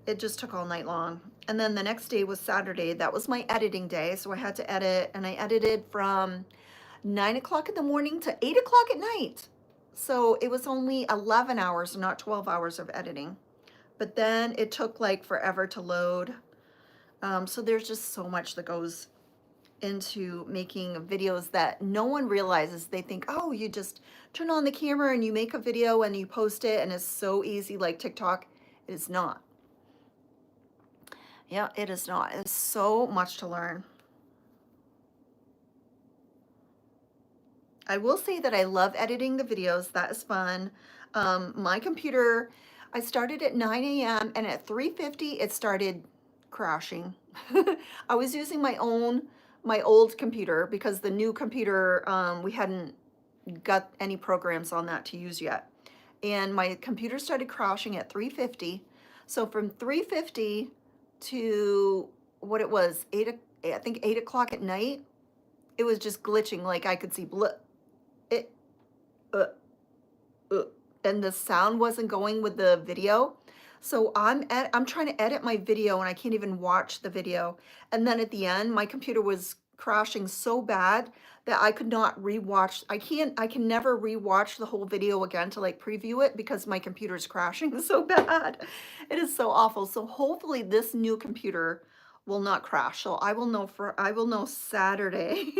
it just took all night long. And then the next day was Saturday. That was my editing day. So I had to edit, and I edited from 9 o'clock in the morning to 8 o'clock at night. So it was only 11 hours, not 12 hours of editing. But then it took like forever to load. So there's just so much that goes into making videos that no one realizes. They think, oh, you just turn on the camera and you make a video and you post it and it's so easy like TikTok. It is not. Yeah, it is not. It's so much to learn. I will say that I love editing the videos. That is fun. My computer, I started at 9 a.m. and at 3:50 it started crashing. I was using my old computer because the new computer, we hadn't got any programs on that to use yet. And my computer started crashing at 3:50. So from 3:50 to what it was, I think 8 o'clock at night, it was just glitching. Like I could see it, uh, and the sound wasn't going with the video. So I'm trying to edit my video and I can't even watch the video. And then at the end, my computer was crashing so bad that I could not rewatch. I can never rewatch the whole video again to like preview it because my computer's crashing so bad. It is so awful. So hopefully this new computer will not crash. So I will know Saturday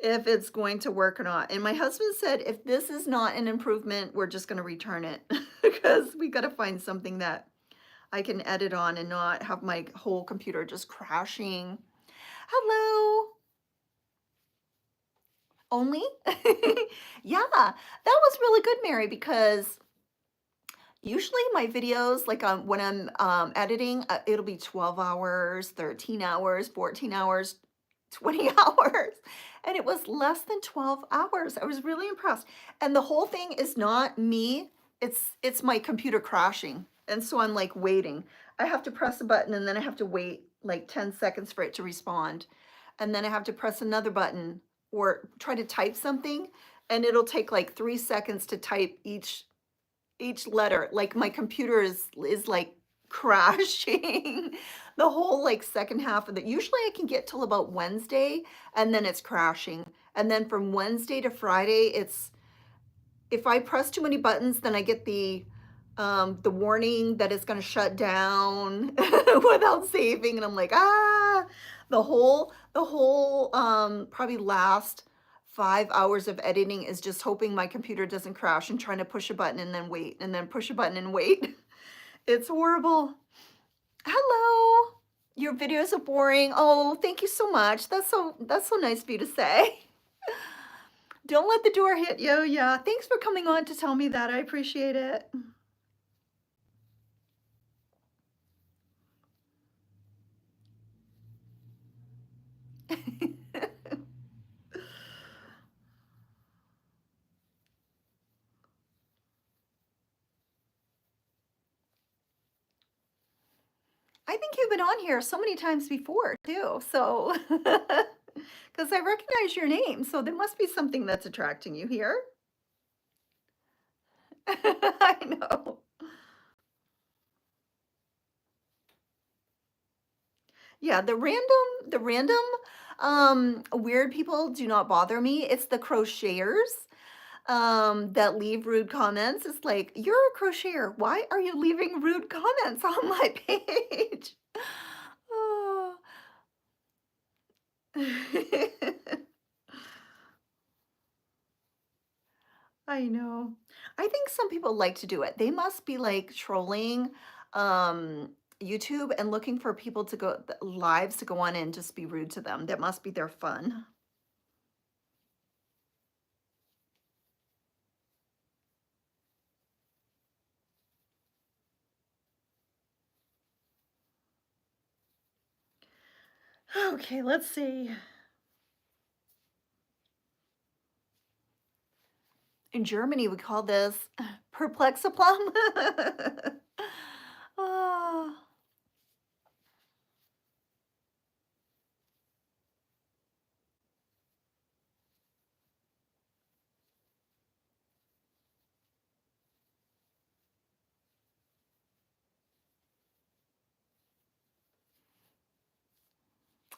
if it's going to work or not. And my husband said, if this is not an improvement, we're just going to return it because we got to find something that I can edit on and not have my whole computer just crashing. Hello. Only? Yeah, that was really good, Mary, because usually my videos, like when I'm editing, it'll be 12 hours, 13 hours, 14 hours, 20 hours. And it was less than 12 hours. I was really impressed. And the whole thing is not me. It's my computer crashing. And so I'm like waiting. I have to press a button and then I have to wait like 10 seconds for it to respond. And then I have to press another button or try to type something and it'll take like 3 seconds to type each letter. Like my computer is like crashing the whole like second half of it. Usually I can get till about Wednesday and then it's crashing. And then from Wednesday to Friday, if I press too many buttons, then I get the warning that it's going to shut down without saving. And I'm like, the whole probably last 5 hours of editing is just hoping my computer doesn't crash and trying to push a button and then wait and then push a button and wait. It's horrible. Hello. Your videos are boring. Oh, thank you so much. That's so nice of you to say. Don't let the door hit you. Yeah. Thanks for coming on to tell me that. I appreciate it. I think you've been on here so many times before too. So, because I recognize your name, so there must be something that's attracting you here. I know. Yeah, the random weird people do not bother me. It's the crocheters that leave rude comments. It's like, you're a crocheter. Why are you leaving rude comments on my page? Oh. I know. I think some people like to do it. They must be like trolling YouTube and looking for people to go lives to go on and just be rude to them. That must be their fun. Okay, let's see. In Germany, we call this perplexaplum. Oh,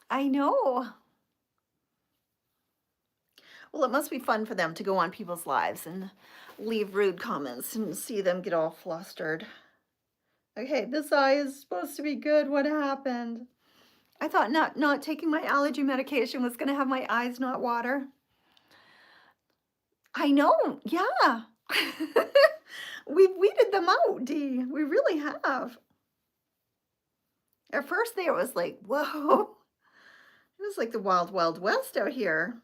I know. Well, it must be fun for them to go on people's lives and leave rude comments and see them get all flustered. Okay, this eye is supposed to be good. What happened? I thought not taking my allergy medication was gonna have my eyes not water. I know, yeah. We've weeded them out, Dee. We really have. At first there it was like, whoa. It was like the wild, wild west out here.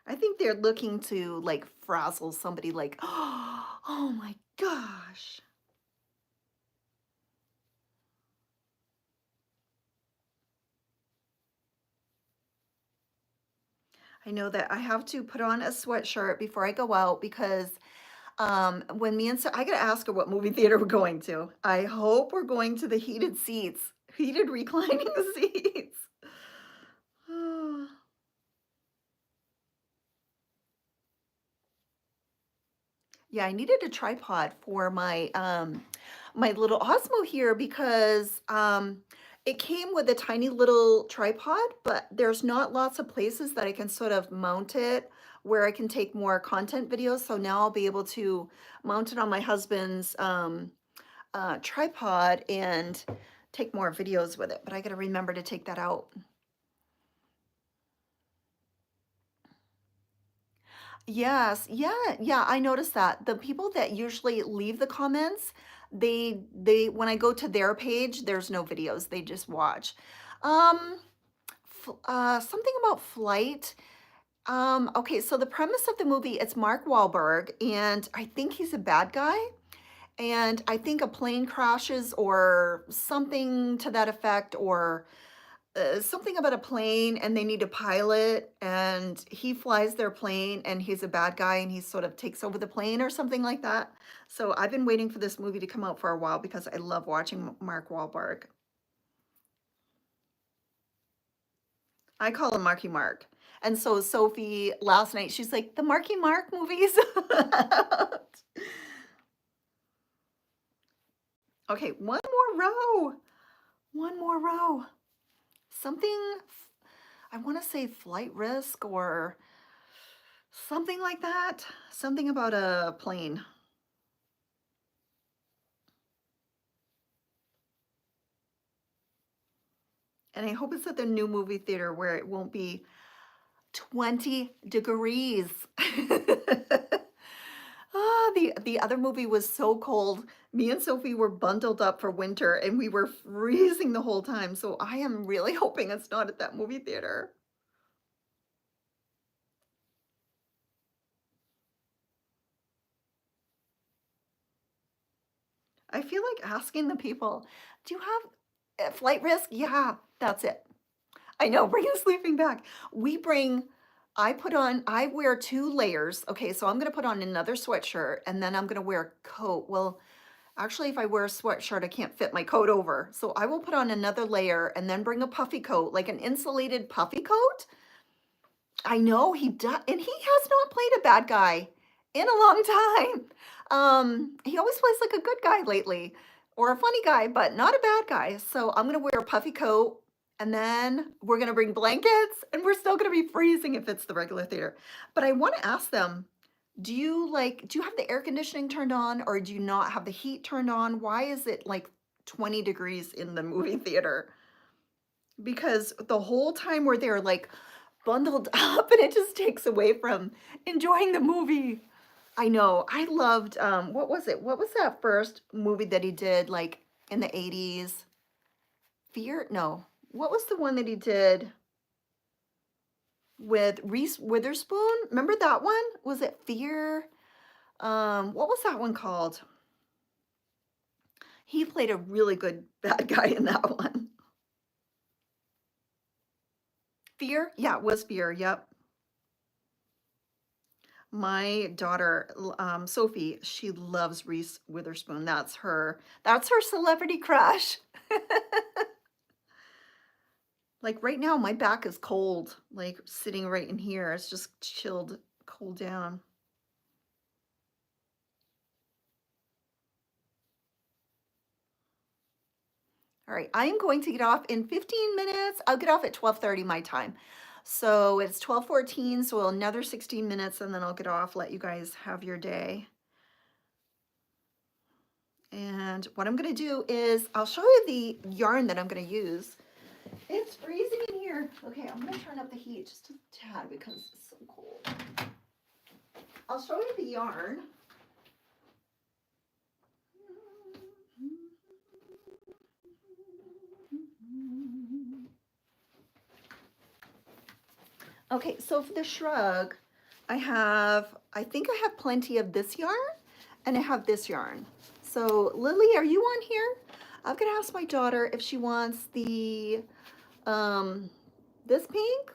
I think they're looking to like frazzle somebody like, oh my gosh. I know that I have to put on a sweatshirt before I go out because when me and I gotta ask her what movie theater we're going to. I hope we're going to the heated seats, heated reclining seats. Yeah, I needed a tripod for my little Osmo here because it came with a tiny little tripod, but there's not lots of places that I can sort of mount it where I can take more content videos. So now I'll be able to mount it on my husband's tripod and take more videos with it. But I got to remember to take that out. Yes, yeah, I noticed that. The people that usually leave the comments, they when I go to their page, there's no videos. They just watch. Um, Something about flight. Okay, so the premise of the movie, it's Mark Wahlberg, and I think he's a bad guy. And I think a plane crashes or something to that effect, or something about a plane and they need a pilot and he flies their plane and he's a bad guy and he sort of takes over the plane or something like that. So I've been waiting for this movie to come out for a while because I love watching Mark Wahlberg. I call him Marky Mark. And so Sophie last night, she's like, the Marky Mark movies. Okay, one more row. One more row. Something, I want to say flight risk or something like that. Something about a plane. And I hope it's at the new movie theater where it won't be 20 degrees. The other movie was so cold. Me and Sophie were bundled up for winter and we were freezing the whole time. So I am really hoping it's not at that movie theater. I feel like asking the people, do you have a flight risk? Yeah, that's it. I know, bring a sleeping bag. We bring I wear 2 layers. Okay, so I'm gonna put on another sweatshirt and then I'm gonna wear a coat. Well, actually, if I wear a sweatshirt, I can't fit my coat over. So I will put on another layer and then bring a puffy coat, like an insulated puffy coat. I know he does, and he has not played a bad guy in a long time. He always plays like a good guy lately, or a funny guy, but not a bad guy. So I'm gonna wear a puffy coat, and then we're gonna bring blankets, and we're still gonna be freezing if it's the regular theater. But I want to ask them, do you have the air conditioning turned on, or do you not have the heat turned on? Why is it like 20 degrees in the movie theater? Because the whole time we're there, like bundled up, and it just takes away from enjoying the movie. I know. I loved what was it? What was that first movie that he did like in the 80s? Fear? No. What was the one that he did with Reese Witherspoon? Remember that one? Was it Fear? What was that one called? He played a really good bad guy in that one. Fear? Yeah, it was Fear. Yep. My daughter, Sophie, she loves Reese Witherspoon. That's her celebrity crush. Like right now, my back is cold, like sitting right in here. It's just chilled, cooled down. All right, I am going to get off in 15 minutes. I'll get off at 12:30 my time. So it's 12:14, so another 16 minutes and then I'll get off, let you guys have your day. And what I'm gonna do is I'll show you the yarn that I'm gonna use. It's freezing in here. Okay, I'm gonna turn up the heat just a tad because it's so cold. I'll show you the yarn. Okay, so for the shrug, I think I have plenty of this yarn and I have this yarn. So Lily, are you on here? I'm gonna ask my daughter if she wants this pink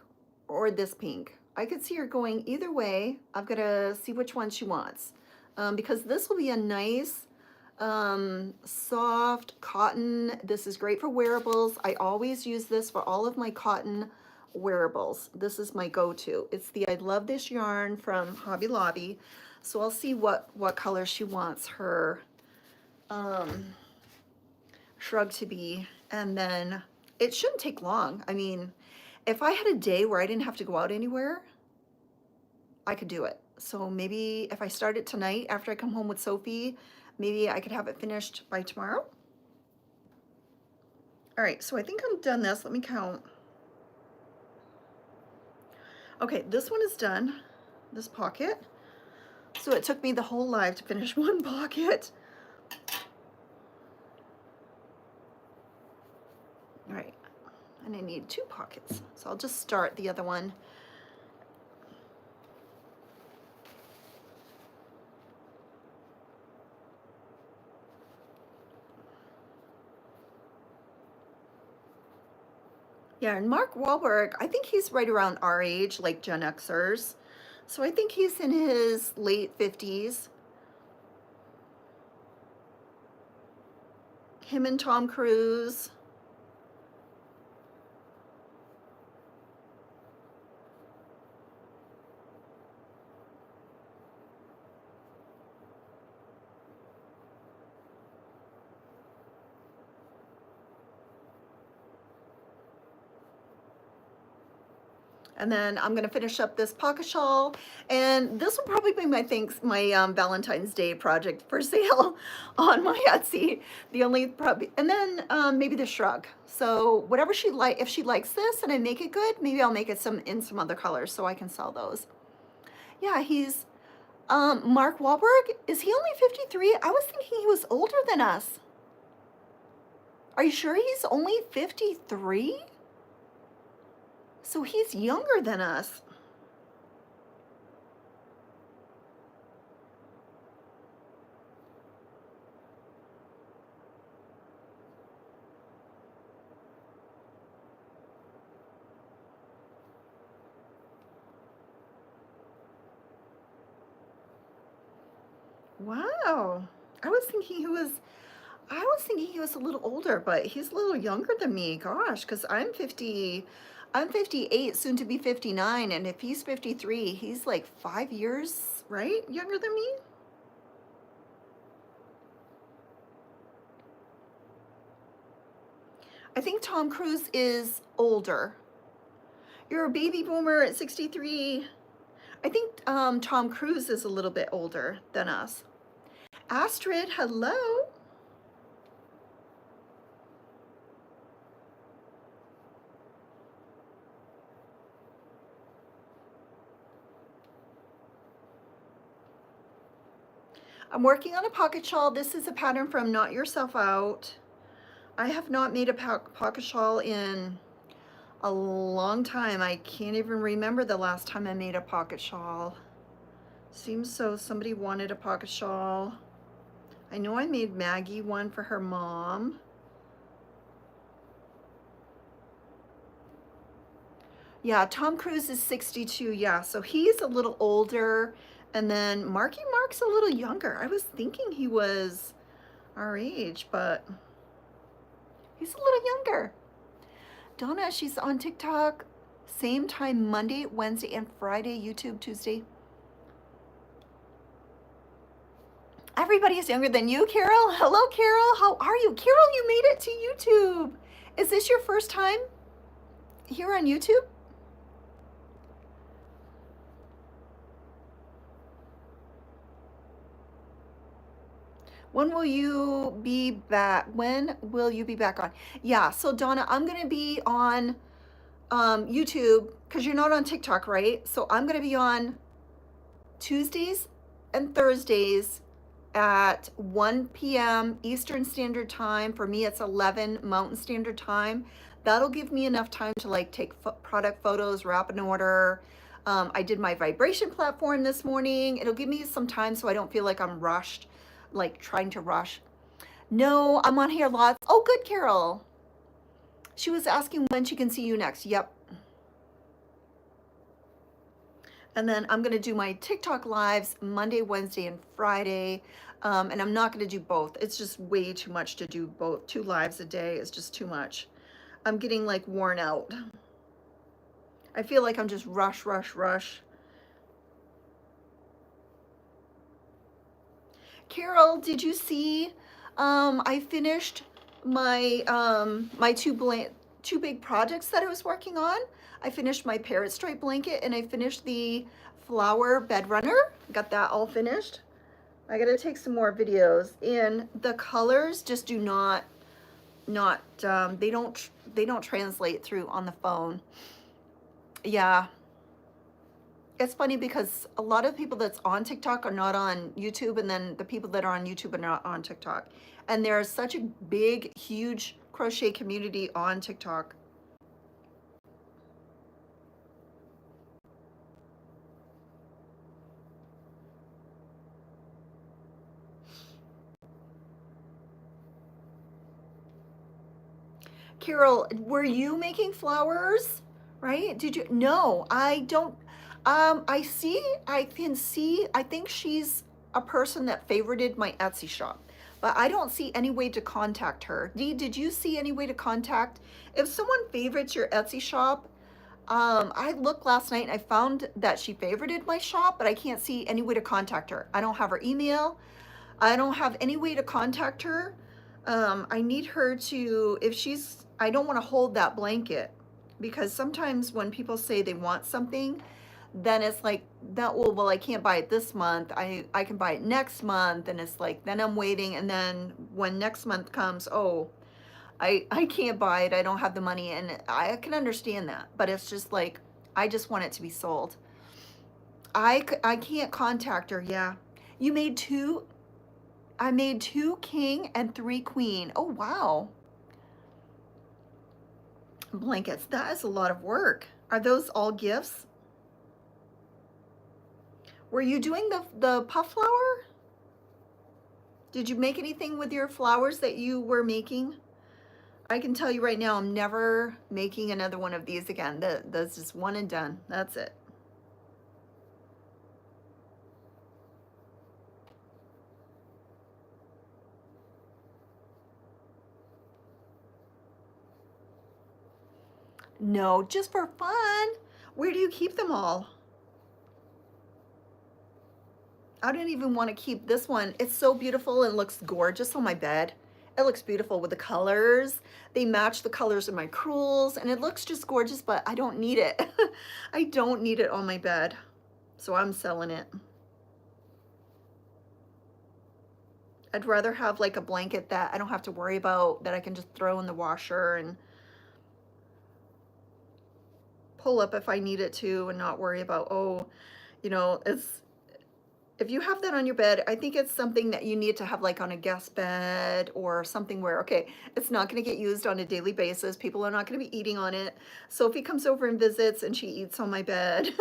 or this pink. I could see her going either way. I've got to see which one she wants. Because this will be a nice, soft cotton. This is great for wearables. I always use this for all of my cotton wearables. This is my go-to. It's the I Love This yarn from Hobby Lobby. So I'll see what color she wants her shrug to be. And then it shouldn't take long. I mean, if I had a day where I didn't have to go out anywhere, I could do it. So maybe if I start it tonight after I come home with Sophie, maybe I could have it finished by tomorrow. All right, so I think I'm done this. Let me count. Okay, this one is done, this pocket. So it took me the whole life to finish one pocket. All right, and I need 2 pockets. So I'll just start the other one. Yeah, and Mark Wahlberg, I think he's right around our age, like Gen Xers. So I think he's in his late 50s. Him and Tom Cruise. And then I'm gonna finish up this pocket shawl, and this will probably be my Valentine's Day project for sale on my Etsy. The only probably, and then maybe the shrug. So whatever she like, if she likes this and I make it good, maybe I'll make it in some other colors so I can sell those. Yeah, he's Mark Wahlberg. Is he only 53? I was thinking he was older than us. Are you sure he's only 53? So he's younger than us. Wow. I was thinking he was a little older, but he's a little younger than me. Gosh, because I'm 58, soon to be 59, and if he's 53, he's like 5 years, right? Younger than me? I think Tom Cruise is older. You're a baby boomer at 63. I think Tom Cruise is a little bit older than us. Astrid, hello. I'm working on a pocket shawl. This is a pattern from Knot Yourself Out. I have not made a pocket shawl in a long time. I can't even remember the last time I made a pocket shawl. Seems so somebody wanted a pocket shawl. I know I made Maggie one for her mom. Yeah, Tom Cruise is 62. Yeah, so he's a little older. And then Marky Mark's a little younger. I was thinking he was our age, but he's a little younger. Donna, she's on TikTok. Same time Monday, Wednesday, and Friday. YouTube Tuesday. Everybody is younger than you, Carol. Hello, Carol. How are you? Carol, you made it to YouTube. Is this your first time here on YouTube? When will you be back? When will you be back on? Yeah, so Donna, I'm going to be on YouTube because you're not on TikTok, right? So I'm going to be on Tuesdays and Thursdays at 1 p.m. Eastern Standard Time. For me, it's 11 Mountain Standard Time. That'll give me enough time to like take product photos, wrap an order. I did my vibration platform this morning. It'll give me some time so I don't feel like I'm rushed, like trying to rush. No, I'm on here lots. Oh, good, Carol. She was asking when she can see you next. Yep. And then I'm going to do my TikTok lives Monday, Wednesday, and Friday. And I'm not going to do both. It's just way too much to do both. 2 lives a day is just too much. I'm getting like worn out. I feel like I'm just rush, rush, rush. Carol, did you see? I finished my my two big projects that I was working on. I finished my parrot stripe blanket and I finished the flower bed runner. Got that all finished. I gotta take some more videos, and the colors just do not they don't translate through on the phone. Yeah. It's funny because a lot of people that's on TikTok are not on YouTube, and then the people that are on YouTube are not on TikTok. And there's such a big, huge crochet community on TikTok. Carol, were you making flowers? Right? Did you? No, I don't. I can see, I think she's a person that favorited my Etsy shop, but I don't see any way to contact her. Dee, did you see any way to contact? If someone favorites your Etsy shop, I looked last night and I found that she favorited my shop, but I can't see any way to contact her. I don't have her email. I don't have any way to contact her. I need her to, if she's, I don't want to hold that blanket because sometimes when people say they want something, then it's like that, well, I can't buy it this month. I can buy it next month. And it's like, then I'm waiting. And then when next month comes, oh, I can't buy it. I don't have the money. And I can understand that, but it's just like, I just want it to be sold. I can't contact her. Yeah. You made 2. I made 2 king and 3 queen. Oh, wow. Blankets. That is a lot of work. Are those all gifts? Were you doing the puff flower? Did you make anything with your flowers that you were making? I can tell you right now, I'm never making another one of these again. That's just one and done. That's it. No, just for fun. Where do you keep them all? I don't even want to keep this one. It's so beautiful and looks gorgeous on my bed. It looks beautiful with the colors. They match the colors of my crewels and it looks just gorgeous, but I don't need it. I don't need it on my bed. So I'm selling it. I'd rather have like a blanket that I don't have to worry about, that I can just throw in the washer and pull up if I need it to and not worry about, oh, you know, if you have that on your bed, I think it's something that you need to have like on a guest bed or something where, okay, it's not going to get used on a daily basis. People are not going to be eating on it. Sophie comes over and visits and she eats on my bed.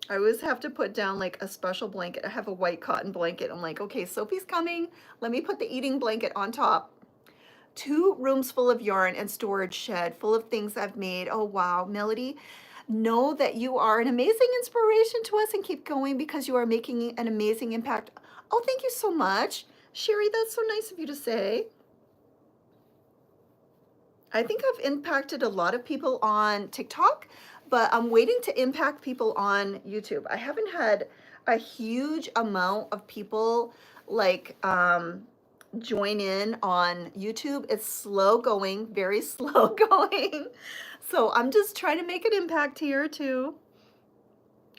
I always have to put down like a special blanket. I have a white cotton blanket. I'm like, okay, Sophie's coming. Let me put the eating blanket on top. 2 rooms full of yarn and storage shed full of things I've made. Oh, wow. Melody, know that you are an amazing inspiration to us and keep going because you are making an amazing impact. Oh, thank you so much. Sherry, that's so nice of you to say. I think I've impacted a lot of people on TikTok, but I'm waiting to impact people on YouTube. I haven't had a huge amount of people like join in on YouTube. It's slow going, very slow going. So I'm just trying to make an impact here too.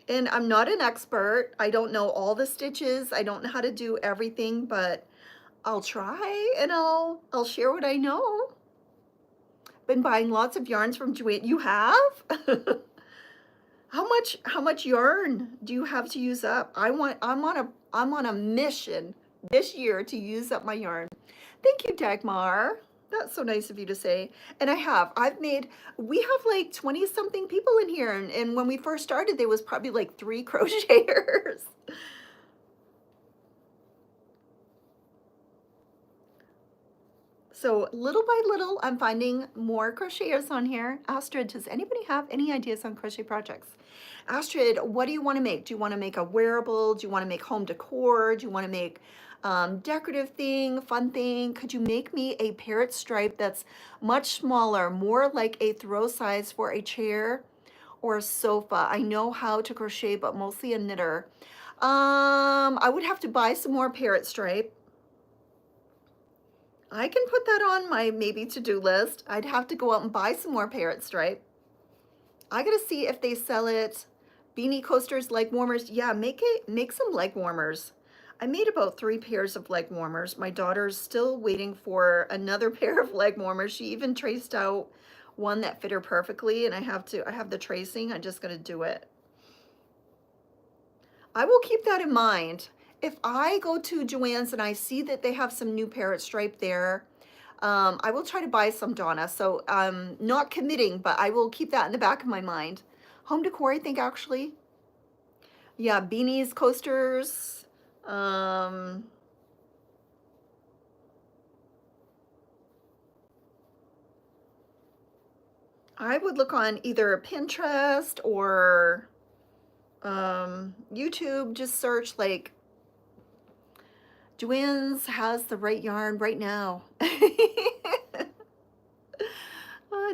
And I'm not an expert. I don't know all the stitches. I don't know how to do everything, but I'll try and I'll share what I know. Been buying lots of yarns from Joanne. You have? How much yarn do you have to use up? I'm on a mission this year to use up my yarn. Thank you, Dagmar. That's so nice of you to say. And we have like 20 something people in here. And when we first started, there was probably like 3 crocheters. So little by little, I'm finding more crocheters on here. Astrid, does anybody have any ideas on crochet projects? Astrid, what do you want to make? Do you want to make a wearable? Do you want to make home decor? Do you want to make decorative thing, fun thing? Could you make me a parrot stripe that's much smaller, more like a throw size for a chair or a sofa? I know how to crochet, but mostly a knitter. I would have to buy some more parrot stripe. I can put that on my maybe to-do list. I'd have to go out and buy some more parrot stripe. I gotta see if they sell it. Beanie coasters, leg warmers. Yeah, make some leg warmers. I made about 3 pairs of leg warmers. My daughter's still waiting for another pair of leg warmers. She even traced out one that fit her perfectly, and I have the tracing. I'm just gonna do it. I will keep that in mind. If I go to Joann's and I see that they have some new parrot stripe there, I will try to buy some, Donna. So not committing, but I will keep that in the back of my mind. Home decor, I think, actually. Yeah, beanies, coasters. I would look on either Pinterest or YouTube. Just search like Joann's has the right yarn right now.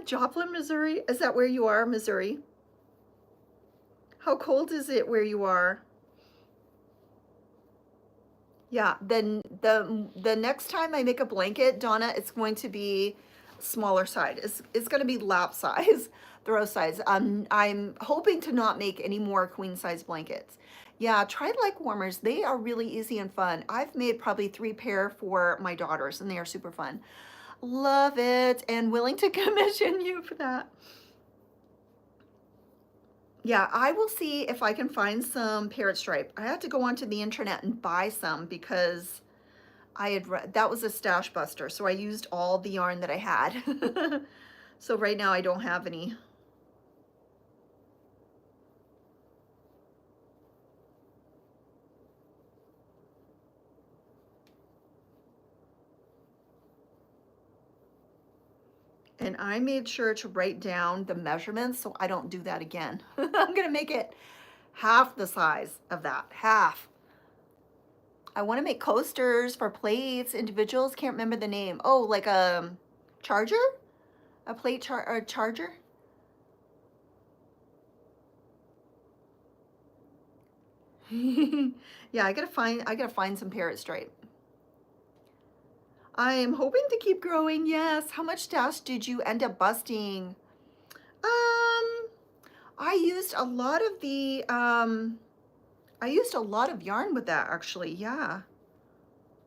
Joplin, Missouri. Is that where you are, Missouri? How cold is it where you are? Yeah, then the next time I make a blanket, Donna, it's going to be smaller side. It's going to be lap size, throw size. I'm hoping to not make any more queen size blankets. Yeah, try leg warmers. They are really easy and fun. I've made probably 3 pair for my daughters and they are super fun. Love it and willing to commission you for that. Yeah, I will see if I can find some parrot stripe. I had to go onto the internet and buy some because that was a stash buster. So I used all the yarn that I had. So right now I don't have any. And I made sure to write down the measurements so I don't do that again. I'm gonna make it half the size of that, half. I wanna make coasters for plates, individuals, can't remember the name. Oh, like a charger? A plate or a charger? Yeah, I gotta find some parrot stripe. I am hoping to keep growing. Yes. How much stash did you end up busting? I used a lot of the I used a lot of yarn with that actually. Yeah.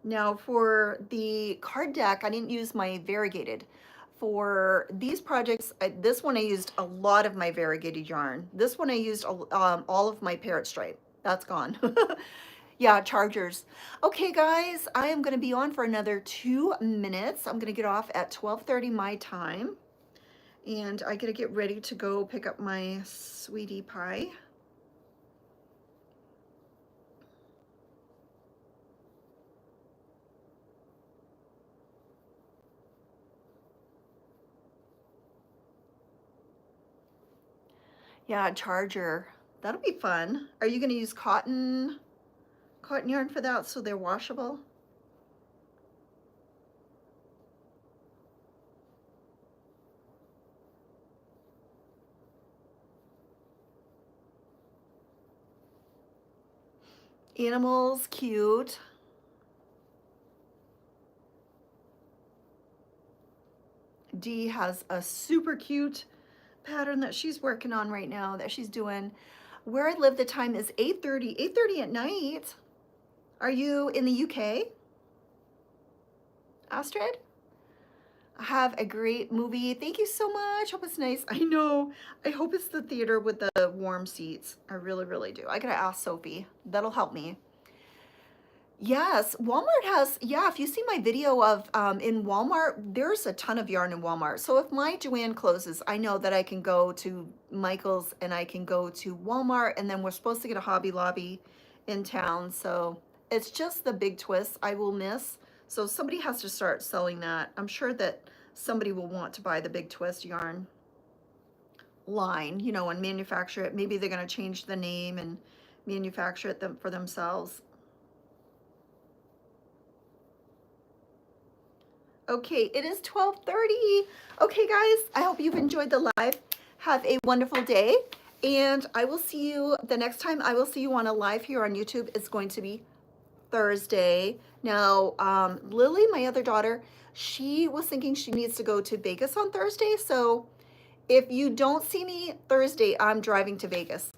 Now for the card deck, I didn't use my variegated. For these projects, this one I used a lot of my variegated yarn. This one I used all of my parrot stripe. That's gone. Yeah, chargers. Okay, guys, I am going to be on for another 2 minutes. I'm going to get off at 12:30 my time. And I got to get ready to go pick up my sweetie pie. Yeah, charger. That'll be fun. Are you going to use cotton yarn for that so they're washable? Animals, cute. Dee has a super cute pattern that she's working on right now that she's doing. Where I live, the time is 8:30 at night. Are you in the UK, Astrid? Have a great movie. Thank you so much. Hope it's nice. I know. I hope it's the theater with the warm seats. I really, really do. I gotta ask Sophie. That'll help me. Yes, Walmart has, yeah, if you see my video of in Walmart, there's a ton of yarn in Walmart. So if my Joann closes, I know that I can go to Michael's and I can go to Walmart, and then we're supposed to get a Hobby Lobby in town. So it's just the big twist I will miss. So somebody has to start selling that. I'm sure that somebody will want to buy the big twist yarn line, you know, and manufacture it. Maybe they're going to change the name and manufacture it for themselves. Okay, it is 12:30. Okay, guys, I hope you've enjoyed the live. Have a wonderful day, and I will see you the next time I will see you on a live here on YouTube. It's going to be Thursday. Now, Lily, my other daughter, she was thinking she needs to go to Vegas on Thursday, so if you don't see me Thursday, I'm driving to Vegas.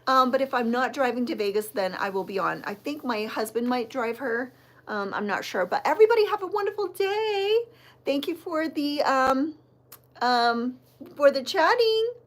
But if I'm not driving to Vegas, then I will be on. I think my husband might drive her. I'm not sure, but everybody have a wonderful day. Thank you for the chatting.